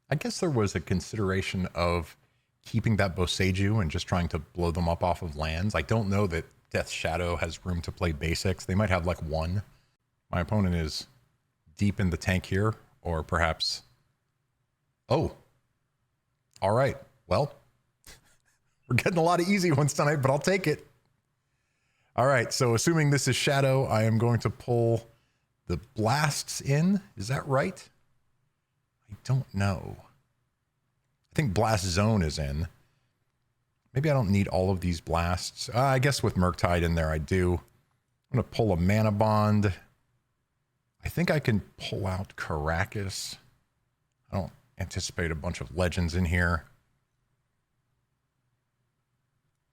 I guess there was a consideration of keeping that Boseiju and just trying to blow them up off of lands. I don't know that Death Shadow has room to play basics. They might have like one. My opponent is deep in the tank here, or perhaps... Oh. All right. Well, we're getting a lot of easy ones tonight, but I'll take it. All right, so assuming this is Shadow, I am going to pull the blasts in. Is that right? I don't know. I think Blast Zone is in. Maybe I don't need all of these blasts. I guess with Murktide in there, I do. I'm going to pull a Manabond. I think I can pull out Caracas. I don't anticipate a bunch of legends in here.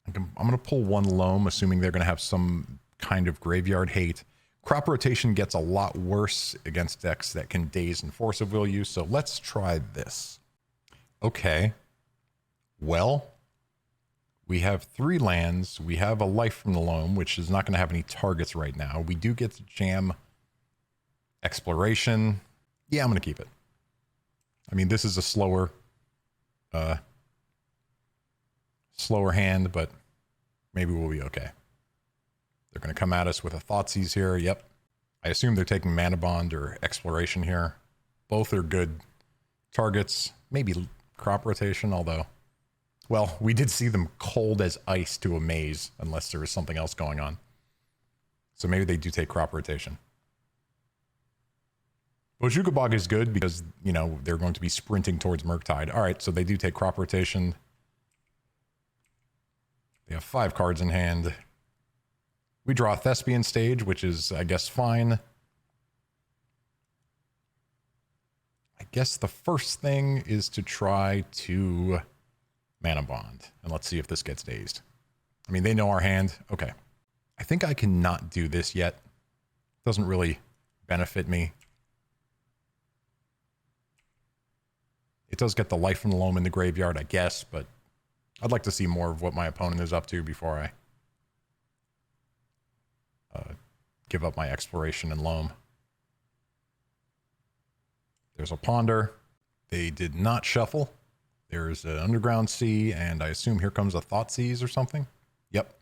I'm going to pull one Loam, assuming they're going to have some kind of graveyard hate. Crop rotation gets a lot worse against decks that can daze and force of will you, so let's try this. Okay. Well, we have 3 lands. We have a Life from the Loam, which is not going to have any targets right now. We do get to jam Exploration. Yeah, I'm going to keep it. I mean, this is a slower hand, but maybe we'll be okay. They're going to come at us with a Thoughtseize here. Yep. I assume they're taking Manabond or Exploration here. Both are good targets. Maybe crop rotation, although... Well, we did see them cold as ice to a maze, unless there was something else going on. So maybe they do take crop rotation. Bojuka Bog is good because, you know, they're going to be sprinting towards Murktide. All right, so they do take crop rotation. They have 5 cards in hand. We draw a Thespian Stage, which is, I guess, fine. I guess the first thing is to try to Manabond. And let's see if this gets dazed. I mean, they know our hand. Okay. I think I cannot do this yet. Doesn't really benefit me. It does get the Life from the Loam in the graveyard, I guess, but I'd like to see more of what my opponent is up to before I give up my Exploration and Loam. There's a Ponder. They did not shuffle. There's an Underground Sea, and I assume here comes a Thoughtseize or something. Yep.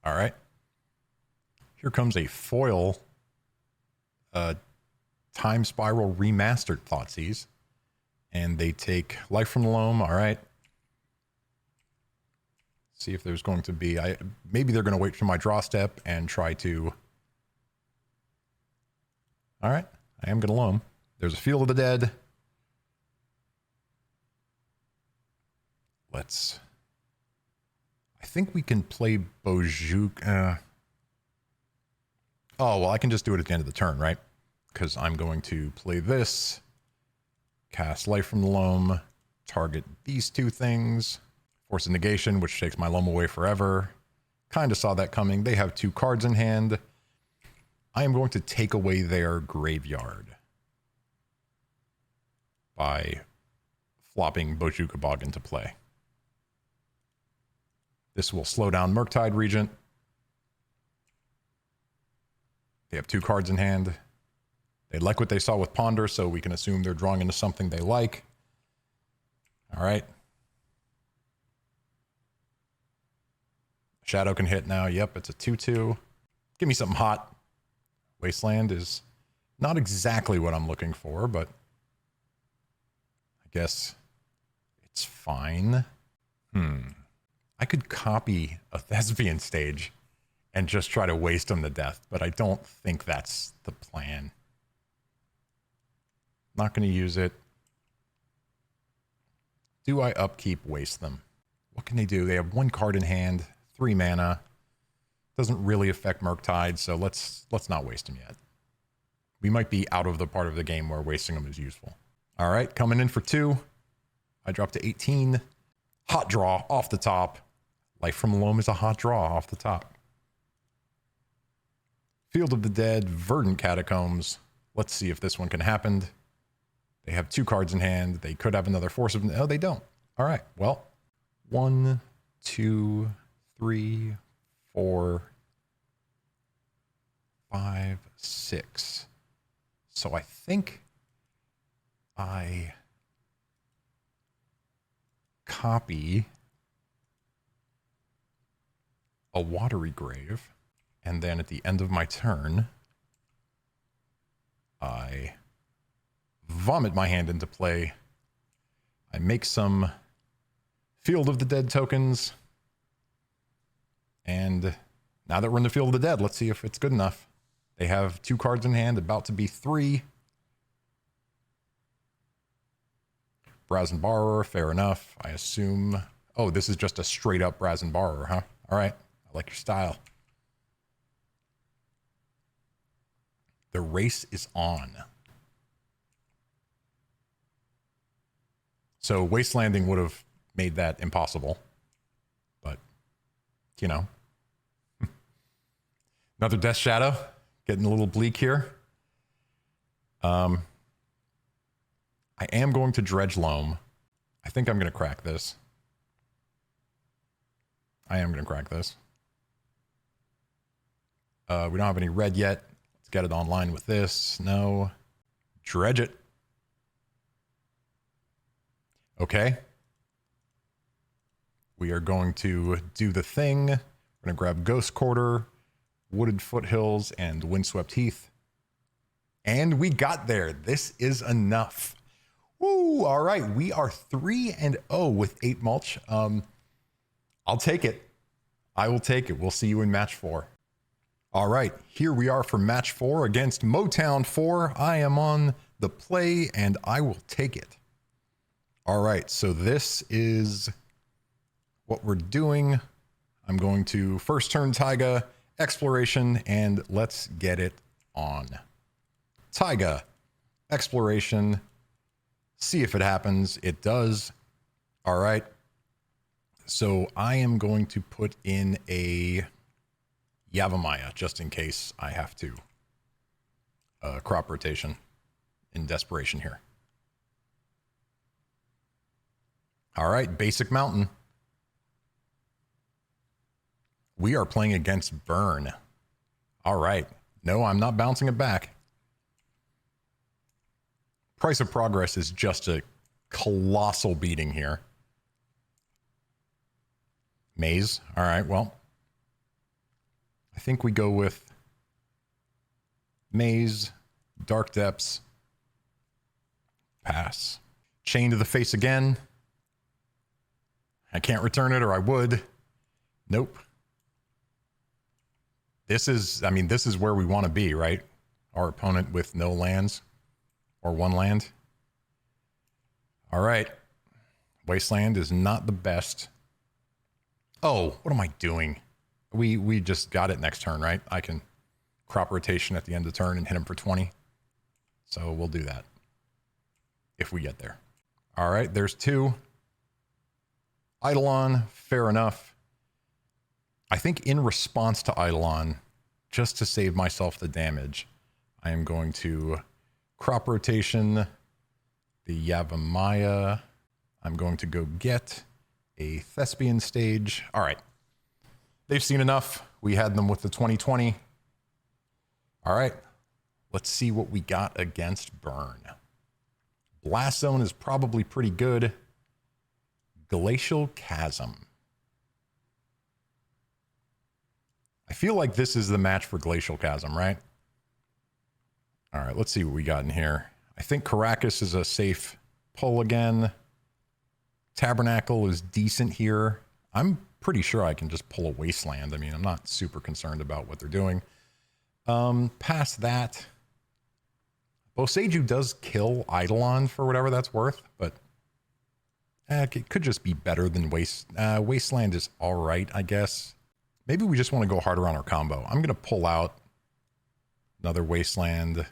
All right. Here comes a foil Time Spiral Remastered Thoughtseize. And they take Life from the Loam. All right. See if there's going to be... maybe they're going to wait for my draw step and try to... All right. I am going to Loam. There's a Field of the Dead. Let's... I think we can play Bojuka... Oh, well, I can just do it at the end of the turn, right? Because I'm going to play this... Cast Life from the Loam, target these 2 things, force a negation, which takes my Loam away forever. Kind of saw that coming. They have 2 cards in hand. I am going to take away their graveyard by flopping Bojuka Bog into play. This will slow down Murktide Regent. They have 2 cards in hand. They like what they saw with Ponder, so we can assume they're drawing into something they like. All right. Shadow can hit now. Yep, it's a 2/2. Give me something hot. Wasteland is not exactly what I'm looking for, but I guess it's fine. I could copy a Thespian Stage and just try to waste them to death, but I don't think that's the plan. Not going to use it. Do I upkeep, waste them? What can they do? They have 1 card in hand, 3 mana. Doesn't really affect Murktide, so let's not waste them yet. We might be out of the part of the game where wasting them is useful. All right, coming in for 2. I dropped to 18. Hot draw off the top. Life from Loam is a hot draw off the top. Field of the Dead, Verdant Catacombs. Let's see if this one can happen. They have 2 cards in hand. They could have another Force of... Oh, they don't. All right. Well, 1, 2, 3, 4, 5, 6. So I think I copy a Watery Grave. And then at the end of my turn, I vomit my hand into play. I make some Field of the Dead tokens. And now that we're in the Field of the Dead, let's see if it's good enough. They have 2 cards in hand, about to be 3. Brazen Borrower, fair enough. I assume... Oh, this is just a straight up Brazen Borrower, huh? All right. I like your style. The race is on. So Wastelanding would have made that impossible. But, you know. Another Death Shadow. Getting a little bleak here. I am going to Dredge Loam. I think I'm going to crack this. I am going to crack this. We don't have any red yet. Let's get it online with this. No. Dredge it. Okay. We are going to do the thing. We're going to grab Ghost Quarter, Wooded Foothills, and Windswept Heath. And we got there. This is enough. Woo! All right. We are 3-0 with 8 mulch. I'll take it. I will take it. We'll see you in match 4. All right. Here we are for match 4 against Motown 4. I am on the play and I will take it. All right. So this is what we're doing. I'm going to first turn Taiga, Exploration, and let's get it on. Taiga, Exploration, see if it happens. It does. All right. So I am going to put in a Yavimaya just in case I have to. Crop rotation in desperation here. All right, basic mountain. We are playing against Burn. All right. No, I'm not bouncing it back. Price of Progress is just a colossal beating here. Maze. All right, well. I think we go with Maze, Dark Depths, pass. Chain to the Face again. I can't return it, or I would. Nope. This is, I mean, this is where we want to be, right? Our opponent with no lands, or 1 land. All right. Wasteland is not the best. Oh, what am I doing? We just got it next turn, right? I can crop rotation at the end of the turn and hit him for 20. So we'll do that. If we get there. All right, there's 2. Eidolon, fair enough. I think in response to Eidolon, just to save myself the damage, I am going to crop rotation the Yavimaya. I'm going to go get a Thespian stage. All right. They've seen enough. We had them with the 2020. All right. Let's see what we got against Burn. Blast Zone is probably pretty good. Glacial Chasm. I feel like this is the match for Glacial Chasm, right? All right, let's see what we got in here. I think Caracas is a safe pull again. Tabernacle is decent here. I'm pretty sure I can just pull a Wasteland. I mean, I'm not super concerned about what they're doing. Past that, Boseiju does kill Eidolon for whatever that's worth, but it could just be better than Wasteland is all right, I guess. Maybe we just want to go harder on our combo. I'm going to pull out another Wasteland.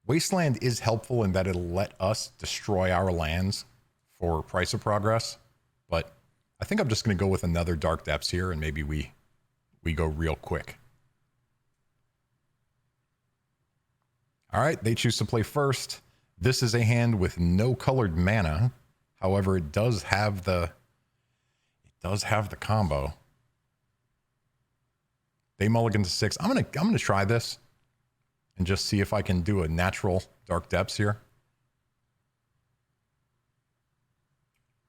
Wasteland is helpful in that it'll let us destroy our lands for Price of Progress, but I think I'm just going to go with another Dark Depths here, and maybe we go real quick. All right, they choose to play first. This is a hand with no colored mana. However, it does have the combo. They mulligan to 6. I'm gonna try this and just see if I can do a natural Dark Depths here.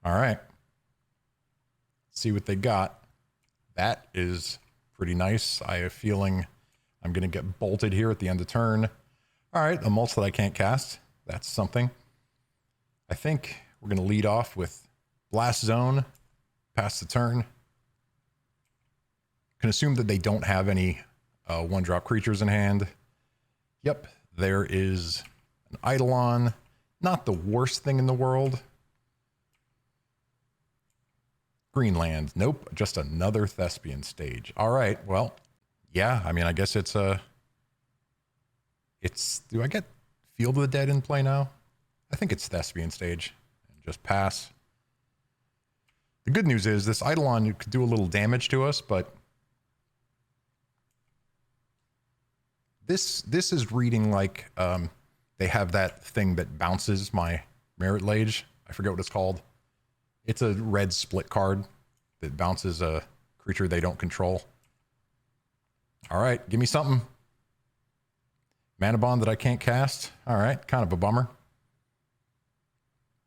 All right. See what they got. That is pretty nice. I have a feeling I'm going to get bolted here at the end of turn. All right, a Mulch that I can't cast. That's something. I think we're going to lead off with Blast Zone, pass the turn. Can assume that they don't have any one-drop creatures in hand. Yep, there is an Eidolon. Not the worst thing in the world. Greenland. Nope, just another Thespian stage. All right, well, yeah, I mean, I guess it's a... do I get Field of the Dead in play now? I think it's Thespian stage. And just pass. The good news is this Eidolon could do a little damage to us, but this is reading like they have that thing that bounces my Marit Lage. I forget what it's called. It's a red split card that bounces a creature they don't control. All right, give me something. Manabond that I can't cast. All right, kind of a bummer.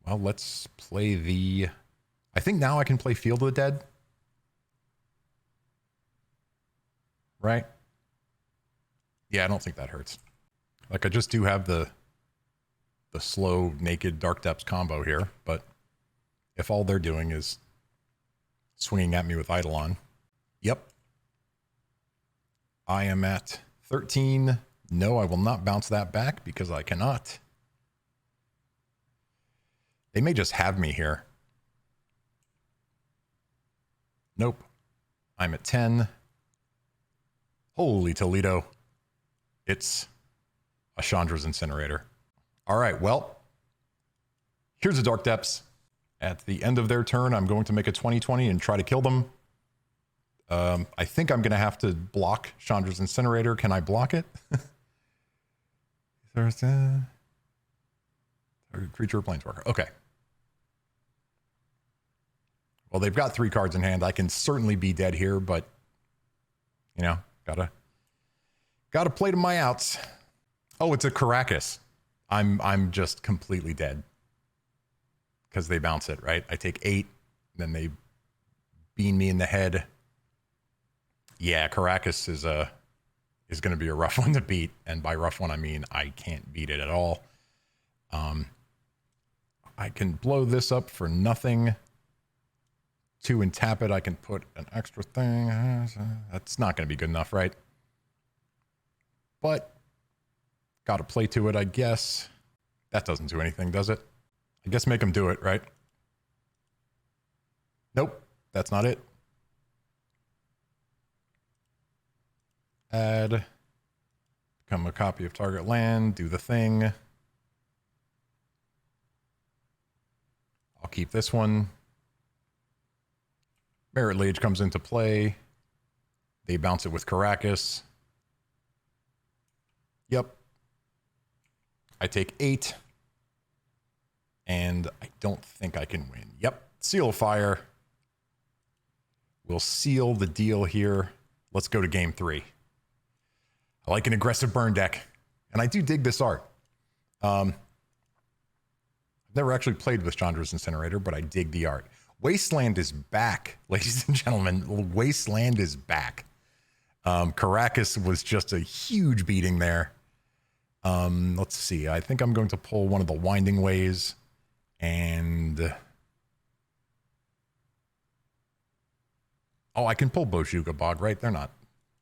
Well, let's play the... I think now I can play Field of the Dead. Right? Yeah, I don't think that hurts. Like, I just do have the slow, naked Dark Depths combo here, but if all they're doing is swinging at me with Eidolon. Yep. I am at 13. No, I will not bounce that back because I cannot. They may just have me here. Nope. I'm at 10. Holy Toledo. It's a Chandra's Incinerator. All right, well, here's the Dark Depths. At the end of their turn, I'm going to make a 20/20 and try to kill them. I think I'm going to have to block Chandra's Incinerator. Can I block it? There's a creature or planeswalker. Okay. Well, they've got 3 cards in hand. I can certainly be dead here, but you know, gotta play to my outs. Oh, it's a Caracas. I'm just completely dead because they bounce it, right? I take 8, then they bean me in the head. Yeah, Caracas is going to be a rough one to beat, and by rough one I mean I can't beat it at all. I can blow this up for nothing. 2 and tap it. I can put an extra thing. That's not going to be good enough, right? But got to play to it, I guess. That doesn't do anything, does it? I guess make them do it, right? Nope, that's not it. Add. Become a copy of target land. Do the thing. I'll keep this one. Marit Lage comes into play. They bounce it with Caracas. Yep. I take 8. And I don't think I can win. Yep. Seal of Fire. We'll seal the deal here. Let's go to game 3. I like an aggressive burn deck. And I do dig this art. I've never actually played with Chandra's Incinerator, but I dig the art. Wasteland is back, ladies and gentlemen. Wasteland is back. Caracas was just a huge beating there. Let's see. I think I'm going to pull one of the Winding Ways. And... oh, I can pull Bojuka Bog, right? They're not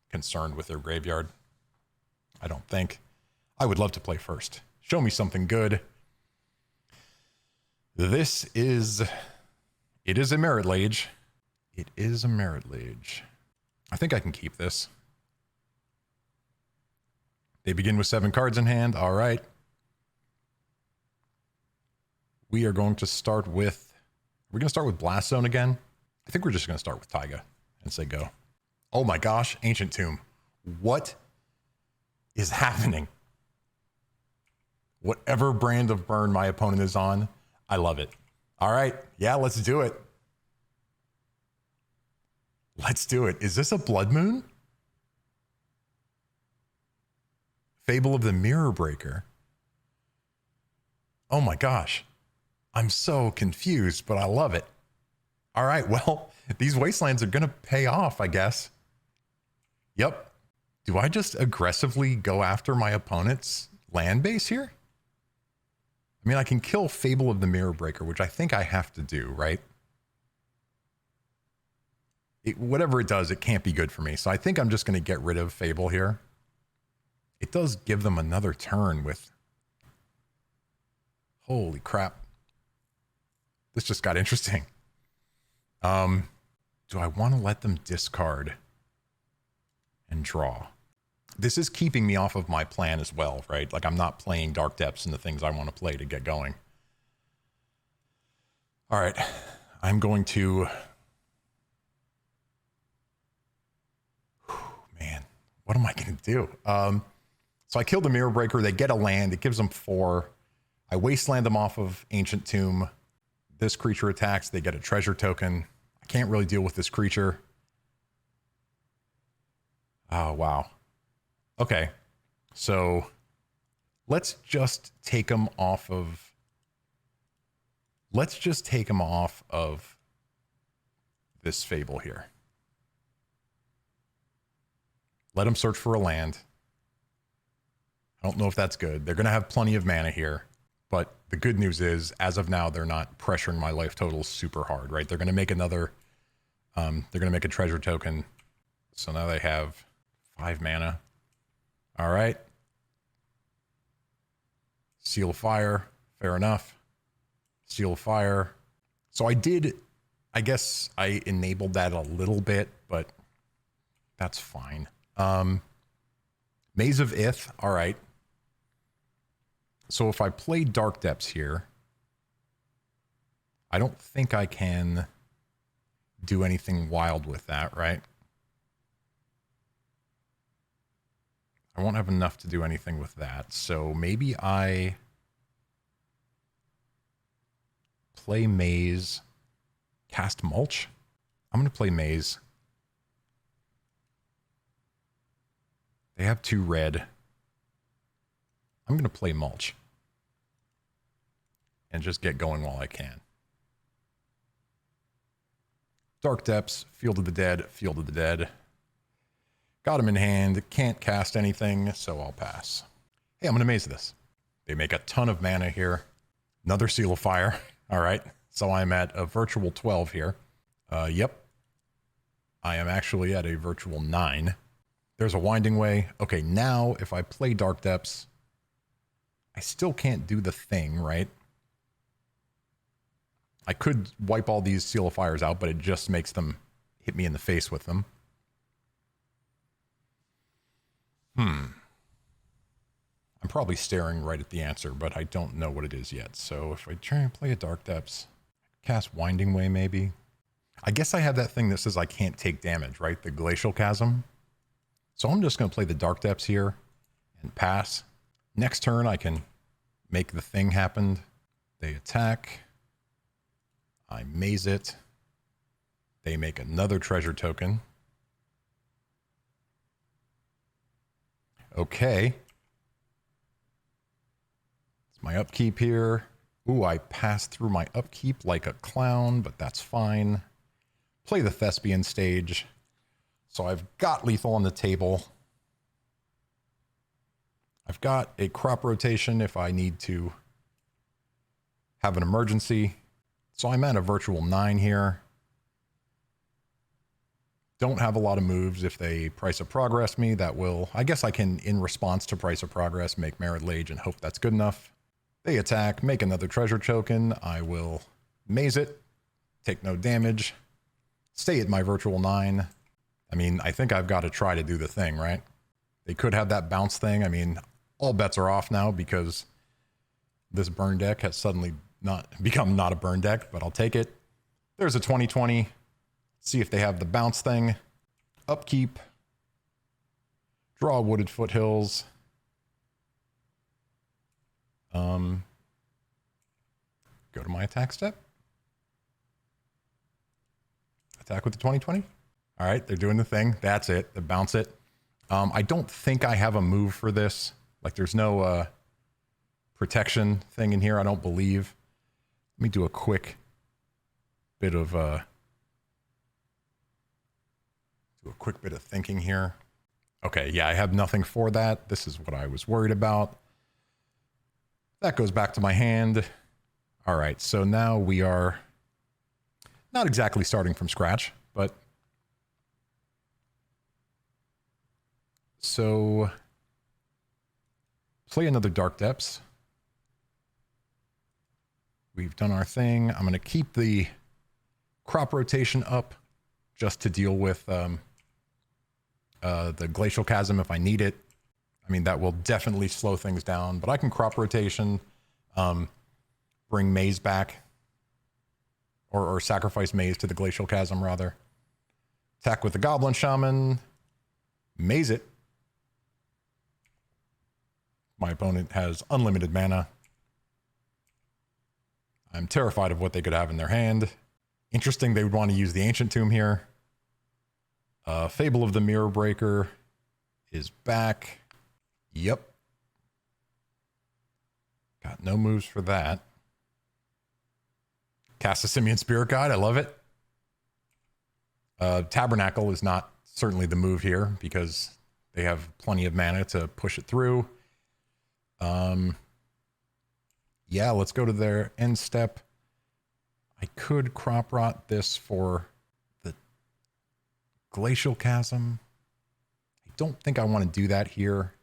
concerned with their graveyard. I don't think. I would love to play first. Show me something good. This is... it is a Marit Lage. It is a Marit Lage. I think I can keep this. They begin with 7 cards in hand. All right. We are going to start with... we're going to start with Blast Zone again. I think we're just going to start with Taiga and say go. Oh my gosh, Ancient Tomb. What is happening? Whatever brand of burn my opponent is on, I love it. All right. Yeah, let's do it. Let's do it. Is this a Blood Moon? Fable of the Mirror Breaker. Oh my gosh. I'm so confused, but I love it. All right, well, these wastelands are going to pay off, I guess. Yep. Do I just aggressively go after my opponent's land base here? I mean, I can kill Fable of the Mirror Breaker, which I think I have to do, right? Whatever it does, it can't be good for me. So I think I'm just going to get rid of Fable here. It does give them another turn with... Holy crap. This just got interesting. Do I want to let them discard and draw? This is keeping me off of my plan as well, right? Like I'm not playing Dark Depths and the things I want to play to get going. All right, I'm going to... Man, what am I going to do? So I killed the Mirror Breaker. They get a land. It gives them 4. I wasteland them off of Ancient Tomb. This creature attacks. They get a treasure token. I can't really deal with this creature. Oh, wow. Okay. So let's just take them off of... Let's just take them off of this Fable here. Let them search for a land. I don't know if that's good. They're going to have plenty of mana here. But the good news is, as of now, they're not pressuring my life totals super hard, right? They're going to make another... they're going to make a treasure token. So now they have 5 mana. All right. Seal of Fire. Fair enough. Seal of Fire. So I guess I enabled that a little bit, but that's fine. Maze of Ith. All right. So if I play Dark Depths here, I don't think I can do anything wild with that, right? I won't have enough to do anything with that. So maybe I play Maze, cast Mulch. I'm going to play Maze. They have 2 red. I'm going to play Mulch and just get going while I can. Dark Depths, Field of the Dead, Field of the Dead. Got him in hand, can't cast anything, so I'll pass. Hey, I'm going to maze this. They make a ton of mana here. Another Seal of Fire. All right, so I'm at a virtual 12 here. Yep. I am actually at a virtual 9. There's a Winding Way. Okay, now if I play Dark Depths, I still can't do the thing, right? I could wipe all these Seal of Fires out, but it just makes them hit me in the face with them. I'm probably staring right at the answer, but I don't know what it is yet. So if I try and play a Dark Depths, cast Winding Way maybe. I guess I have that thing that says I can't take damage, right? The Glacial Chasm. So I'm just going to play the Dark Depths here and pass. Next turn I can make the thing happen. They attack. I maze it. They make another treasure token. Okay. It's my upkeep here. Ooh, I passed through my upkeep like a clown, but that's fine. Play the Thespian stage. So I've got lethal on the table. I've got a crop rotation if I need to have an emergency. So I'm at a virtual 9 here. Don't have a lot of moves. If they Price of Progress me, that will... I guess I can, in response to Price of Progress, make Marit Lage and hope that's good enough. They attack, make another treasure token. I will maze it, take no damage, stay at my virtual 9. I mean, I think I've got to try to do the thing, right? They could have that bounce thing. I mean, all bets are off now because this burn deck has suddenly become not a burn deck, but I'll take it. There's a 2020. See if they have the bounce thing. Upkeep. Draw Wooded Foothills. Go to my attack step. Attack with the 2020. All right, they're doing the thing. That's it. They bounce it. I don't think I have a move for this. Like, there's no protection thing in here, I don't believe. Let me do a quick bit of Do a quick bit of thinking here. Okay, yeah, I have nothing for that. This is what I was worried about. That goes back to my hand. All right, so now we are not exactly starting from scratch, but so play another Dark Depths. We've done our thing. I'm going to keep the crop rotation up just to deal with the Glacial Chasm if I need it. I mean, that will definitely slow things down, but I can crop rotation, bring Maze back, or sacrifice Maze to the Glacial Chasm, rather. Attack with the Goblin Shaman, Maze it. My opponent has unlimited mana. I'm terrified of what they could have in their hand. Interesting, they would want to use the Ancient Tomb here. Fable of the Mirror Breaker is back. Yep. Got no moves for that. Cast a Simian Spirit Guide. I love it. Tabernacle is not certainly the move here because they have plenty of mana to push it through. Yeah, let's go to their end step. I could crop rot this for the Glacial Chasm. I don't think I want to do that here.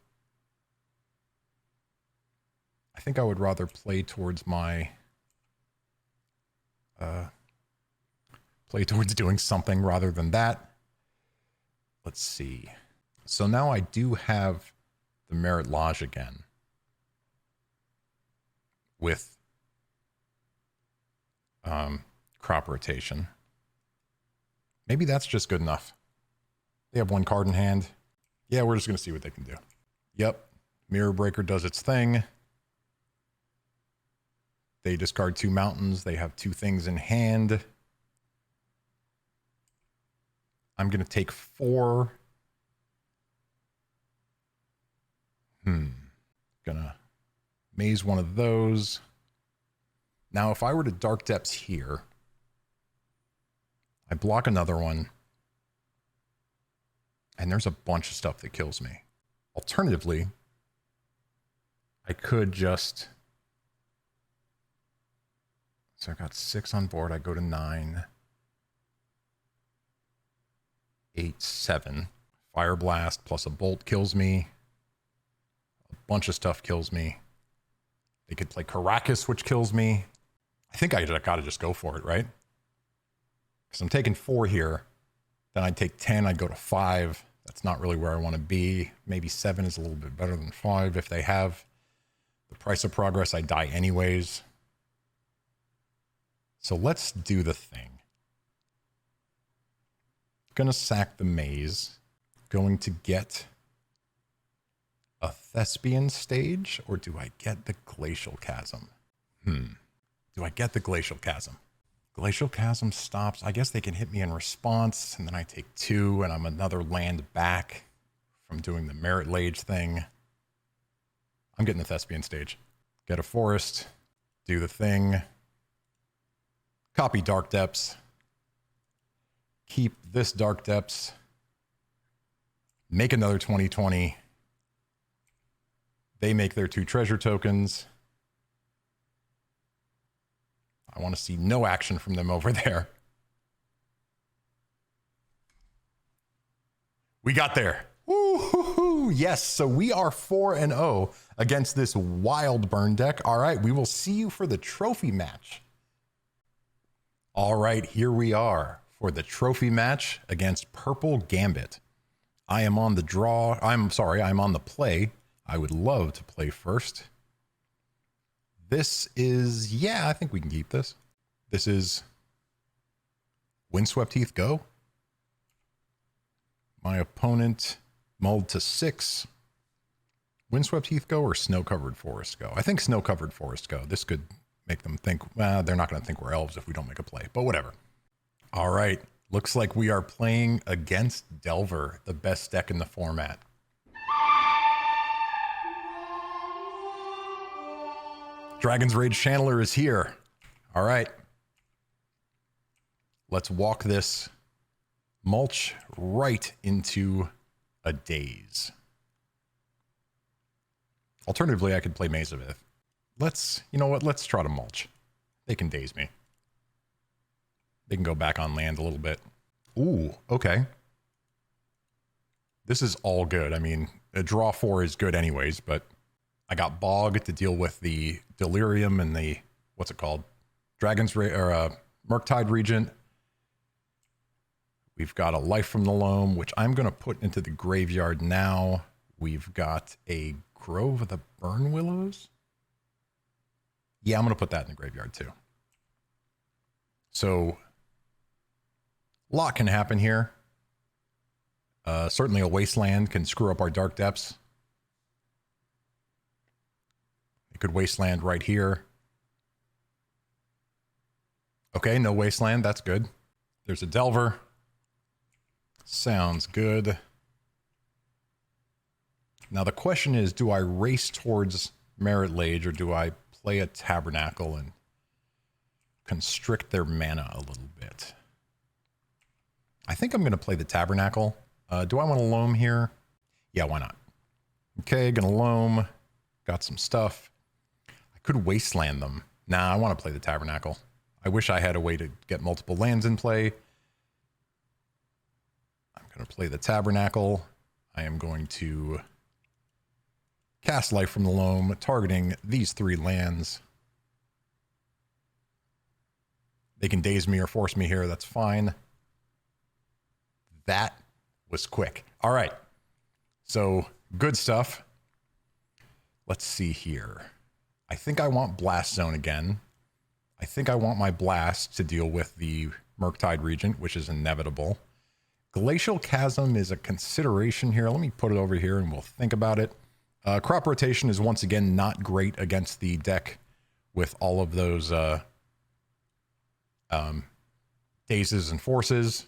I think I would rather play towards my play towards doing something rather than that. Let's see. So now I do have the Marit Lage again with crop rotation. Maybe that's just good enough. They have one card in hand. Yeah, we're just going to see what they can do. Yep. Mirror Breaker does its thing. They discard 2 mountains. They have 2 things in hand. I'm going to take 4. Gonna maze one of those. Now, if I were to Dark Depths here, I block another one, and there's a bunch of stuff that kills me. Alternatively, I could just... So I got 6 on board. I go to 9. 8, 7. Fire Blast plus a Bolt kills me. A bunch of stuff kills me. They could play Caracas, which kills me. I think I gotta just go for it, right? Because I'm taking 4 here. Then I'd take 10, I'd go to 5. That's not really where I want to be. Maybe 7 is a little bit better than 5 if they have the Price of Progress. I die anyways. So let's do the thing. Gonna sack the Maze. Going to get a Thespian Stage, or do I get the Glacial Chasm? Do I get the Glacial Chasm? Glacial Chasm stops. I guess they can hit me in response, and then I take 2, and I'm another land back from doing the Marit Lage thing. I'm getting the Thespian Stage. Get a forest. Do the thing. Copy Dark Depths. Keep this Dark Depths. Make another 20/20. They make their 2 treasure tokens. I want to see no action from them over there. We got there. Woo-hoo-hoo. Yes, so we are 4-0 against this wild burn deck. All right, we will see you for the trophy match. All right, here we are for the trophy match against Purple Gambit. I am on the draw. I'm on the play. I would love to play first. This is, yeah, I think we can keep this. This is Windswept Heath Go. My opponent mulled to 6. Windswept Heath Go or Snow-Covered Forest Go? I think Snow-Covered Forest Go. This could make them think, well, they're not going to think we're elves if we don't make a play, but whatever. All right. Looks like we are playing against Delver, the best deck in the format. Dragon's Rage Channeler is here. All right. Let's walk this Mulch right into a daze. Alternatively, I could play Maze of Ith. You know what? Let's try to mulch. They can daze me. They can go back on land a little bit. Ooh, okay. This is all good. I mean, a draw 4 is good anyways, but I got Bog to deal with the Delirium and the, what's it called? Murktide Regent. We've got a Life from the Loam, which I'm going to put into the graveyard now. We've got a Grove of the Burn Willows. Yeah, I'm going to put that in the graveyard too. So, a lot can happen here. Certainly a Wasteland can screw up our Dark Depths. It could Wasteland right here. Okay, no Wasteland. That's good. There's a Delver. Sounds good. Now the question is, do I race towards Marit Lage or do I play a Tabernacle and constrict their mana a little bit? I think I'm going to play the Tabernacle. Do I want to loam here? Yeah, why not? Okay, gonna loam. Got some stuff. I could Wasteland them. Nah, I want to play the Tabernacle. I wish I had a way to get multiple lands in play. I'm going to play the Tabernacle. I am going to cast Life from the Loam, targeting these 3 lands. They can daze me or force me here. That's fine. That was quick. All right. So, good stuff. Let's see here. I think I want Blast Zone again. I think I want my Blast to deal with the Murktide Regent, which is inevitable. Glacial Chasm is a consideration here. Let me put it over here and we'll think about it. Crop Rotation is once again not great against the deck with all of those dazes and forces.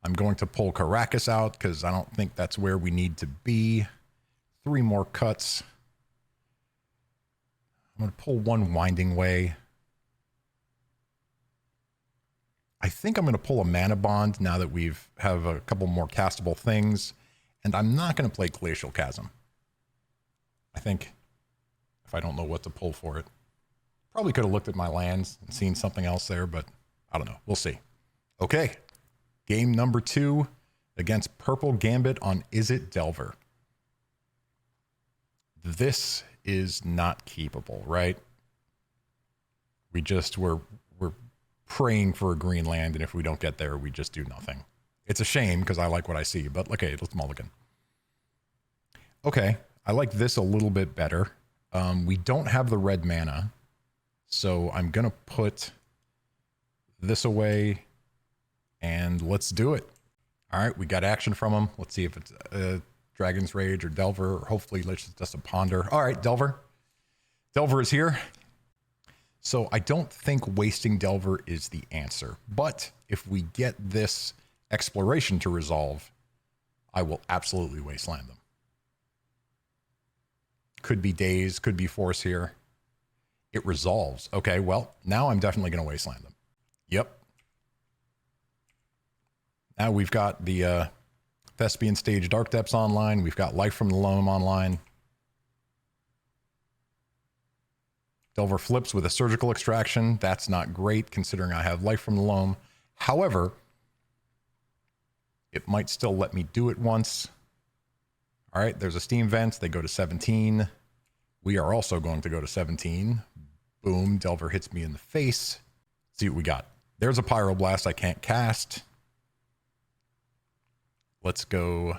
I'm going to pull Caracas out because I don't think that's where we need to be. 3 more cuts. I'm going to pull 1 Winding Way. I think I'm going to pull a Manabond now that have a couple more castable things. And I'm not going to play Glacial Chasm. I think if I don't know what to pull for it. Probably could have looked at my lands and seen something else there, but I don't know. We'll see. Okay. Game number 2 against Purple Gambit on Izzet Delver. This is not keepable, right? We're praying for a green land, and if we don't get there, we just do nothing. It's a shame because I like what I see, but okay, let's mulligan. Okay, I like this a little bit better. We don't have the red mana, so I'm going to put this away, and let's do it. All right, we got action from him. Let's see if it's Dragon's Rage or Delver, or hopefully it's just a Ponder. All right, Delver. Delver is here. So I don't think wasting Delver is the answer, but if we get this exploration to resolve, I will absolutely wasteland them. Could be Daze, could be Force here. It resolves. Okay, well, now I'm definitely going to wasteland them. Yep. Now we've got the Thespian Stage Dark Depths online. We've got Life from the Loam online. Delver flips with a Surgical Extraction. That's not great considering I have Life from the Loam. However, it might still let me do it once. All right, there's a Steam Vent. They go to 17. We are also going to go to 17. Boom, Delver hits me in the face. See what we got. There's a Pyroblast I can't cast. Let's go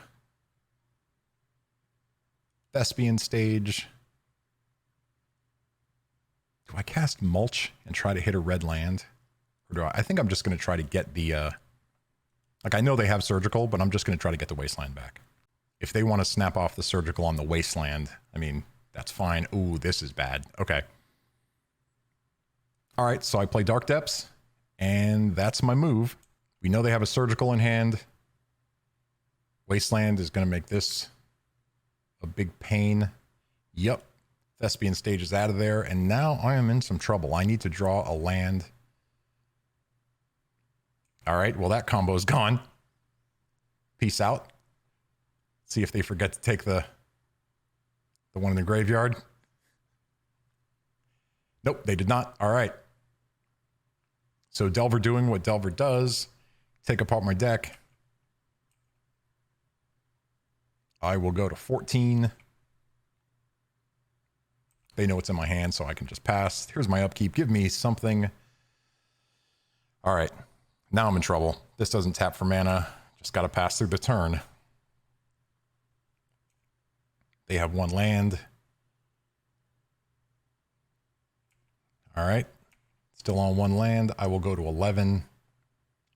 Thespian Stage. Do I cast Mulch and try to hit a red land? Or do I think I'm just going to try to get the, like I know they have Surgical, but I'm just going to try to get the Wasteland back. If they want to snap off the Surgical on the Wasteland, I mean, that's fine. Ooh, this is bad. Okay. All right, so I play Dark Depths, and that's my move. We know they have a Surgical in hand. Wasteland is going to make this a big pain. Yep. Thespian Stage is out of there, and now I am in some trouble. I need to draw a land. All right, well, that combo's gone. Peace out. See if they forget to take the one in the graveyard. Nope, they did not. All right. So Delver doing what Delver does. Take apart my deck. I will go to 14. They know what's in my hand, so I can just pass. Here's my upkeep. Give me something. All right. Now I'm in trouble. This doesn't tap for mana. Just got to pass through the turn. They have one land. All right. Still on one land. I will go to 11.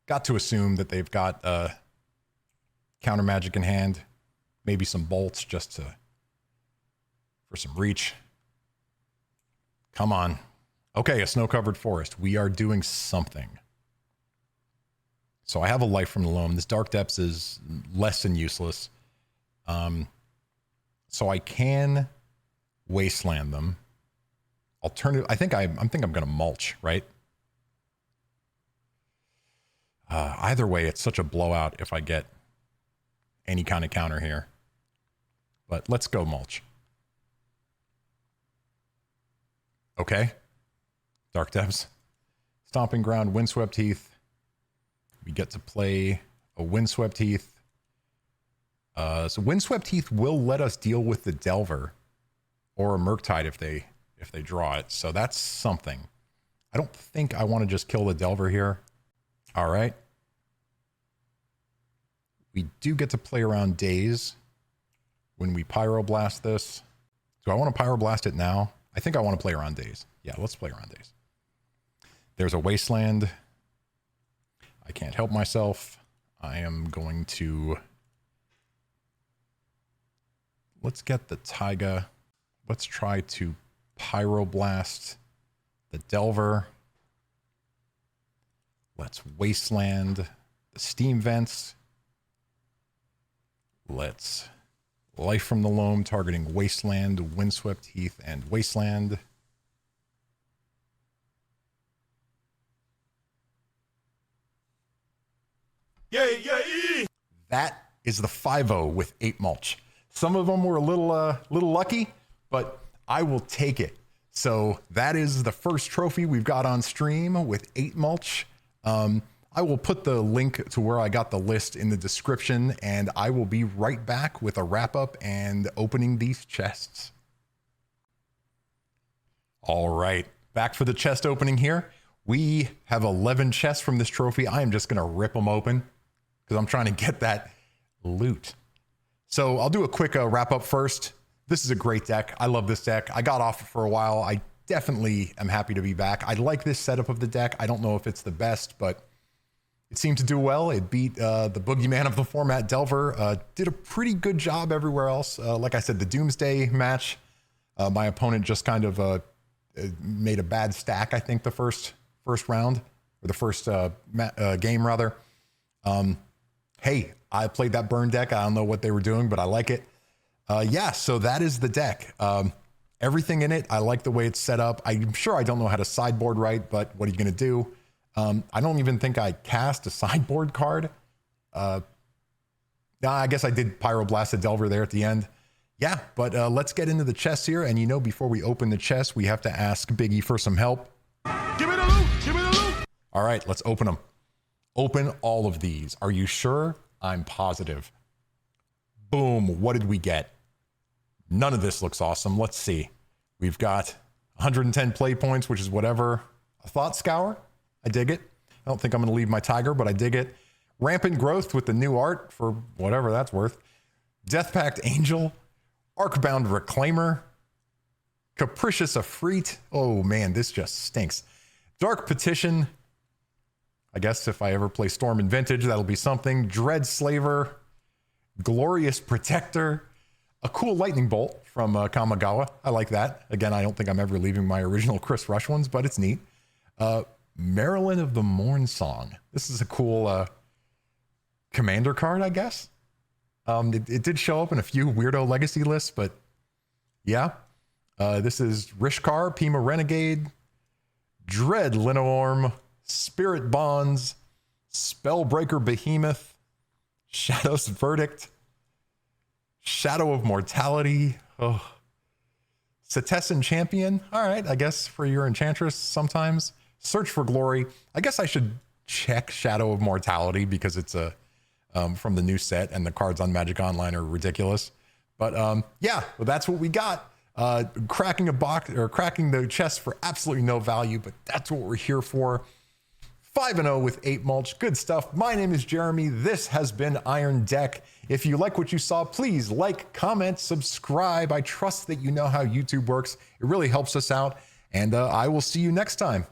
Got to assume that they've got counter magic in hand. Maybe some bolts just for some reach. Come on. Okay, a snow-covered forest. We are doing something. So I have a Life from the Loam. This Dark Depths is less than useless. So I can wasteland them. Alternative. I think I'm going to mulch, right? Either way, it's such a blowout if I get any kind of counter here. But let's go mulch. Okay. Dark Depths. Stomping Ground, Windswept Heath. We get to play a Windswept Heath. So Windswept Heath will let us deal with the Delver or a Murktide if they draw it. So that's something. I don't think I want to just kill the Delver here. All right. We do get to play around Daze when we Pyroblast this. Do I want to Pyroblast it now? I think I want to play around Daze. Yeah, let's play around Daze. There's a Wasteland. I can't help myself. I am going to... Let's get the Taiga. Let's try to Pyroblast the Delver. Let's Wasteland the Steam Vents. Let's Life from the Loam, targeting Wasteland, Windswept Heath, and Wasteland. Yay, yay! That is the 5-0 with 8 mulch. Some of them were a little lucky, but I will take it. So that is the first trophy we've got on stream with 8 mulch. I will put the link to where I got the list in the description, and I will be right back with a wrap up and opening these chests. All right, back for the chest opening here. We have 11 chests from this trophy. I am just going to rip them open because I'm trying to get that loot. So I'll do a quick wrap up first. This is a great deck. I love this deck. I got off it for a while. I definitely am happy to be back. I like this setup of the deck. I don't know if it's the best, but it seemed to do well. It beat the boogeyman of the format, Delver. Did a pretty good job everywhere else. Like I said, the Doomsday match, my opponent just kind of made a bad stack, I think, the first round, or the first game, rather. Hey, I played that burn deck. I don't know what they were doing, but I like it. Yeah, so that is the deck. Everything in it, I like the way it's set up. I'm sure I don't know how to sideboard right, but what are you going to do? I don't even think I cast a sideboard card. I guess I did Pyroblast the Delver there at the end. Yeah, but let's get into the chest here. And before we open the chest, we have to ask Biggie for some help. Give me the loot! Give me the loot! All right, let's open them. Open all of these. Are you sure? I'm positive. Boom, what did we get? None of this looks awesome. Let's see. We've got 110 play points, which is whatever. A Thought Scour. I dig it. I don't think I'm going to leave my Tiger, but I dig it. Rampant Growth with the new art for whatever that's worth. Death Pact Angel. Arcbound Reclaimer. Capricious Efreet. Oh man, this just stinks. Dark Petition. I guess if I ever play Storm and Vintage, that'll be something. Dread Slaver. Glorious Protector. A cool Lightning Bolt from Kamigawa. I like that. Again, I don't think I'm ever leaving my original Chris Rush ones, but it's neat. Marilyn of the Morn Song. This is a cool commander card, I guess. It did show up in a few weirdo legacy lists, but yeah. This is Rishkar, Pima Renegade, Dread Linoorm, Spirit Bonds, Spellbreaker Behemoth, Shadow's Verdict, Shadow of Mortality, oh, Setessan Champion. All right, I guess for your Enchantress sometimes. Search for Glory. I guess I should check Shadow of Mortality because it's a from the new set and the cards on Magic Online are ridiculous. But yeah, well, that's what we got. Cracking a box or cracking the chest for absolutely no value, but that's what we're here for. 5-0 with 8 mulch. Good stuff. My name is Jeremy. This has been Iron Deck. If you like what you saw, please like, comment, subscribe. I trust that you know how YouTube works. It really helps us out. And I will see you next time.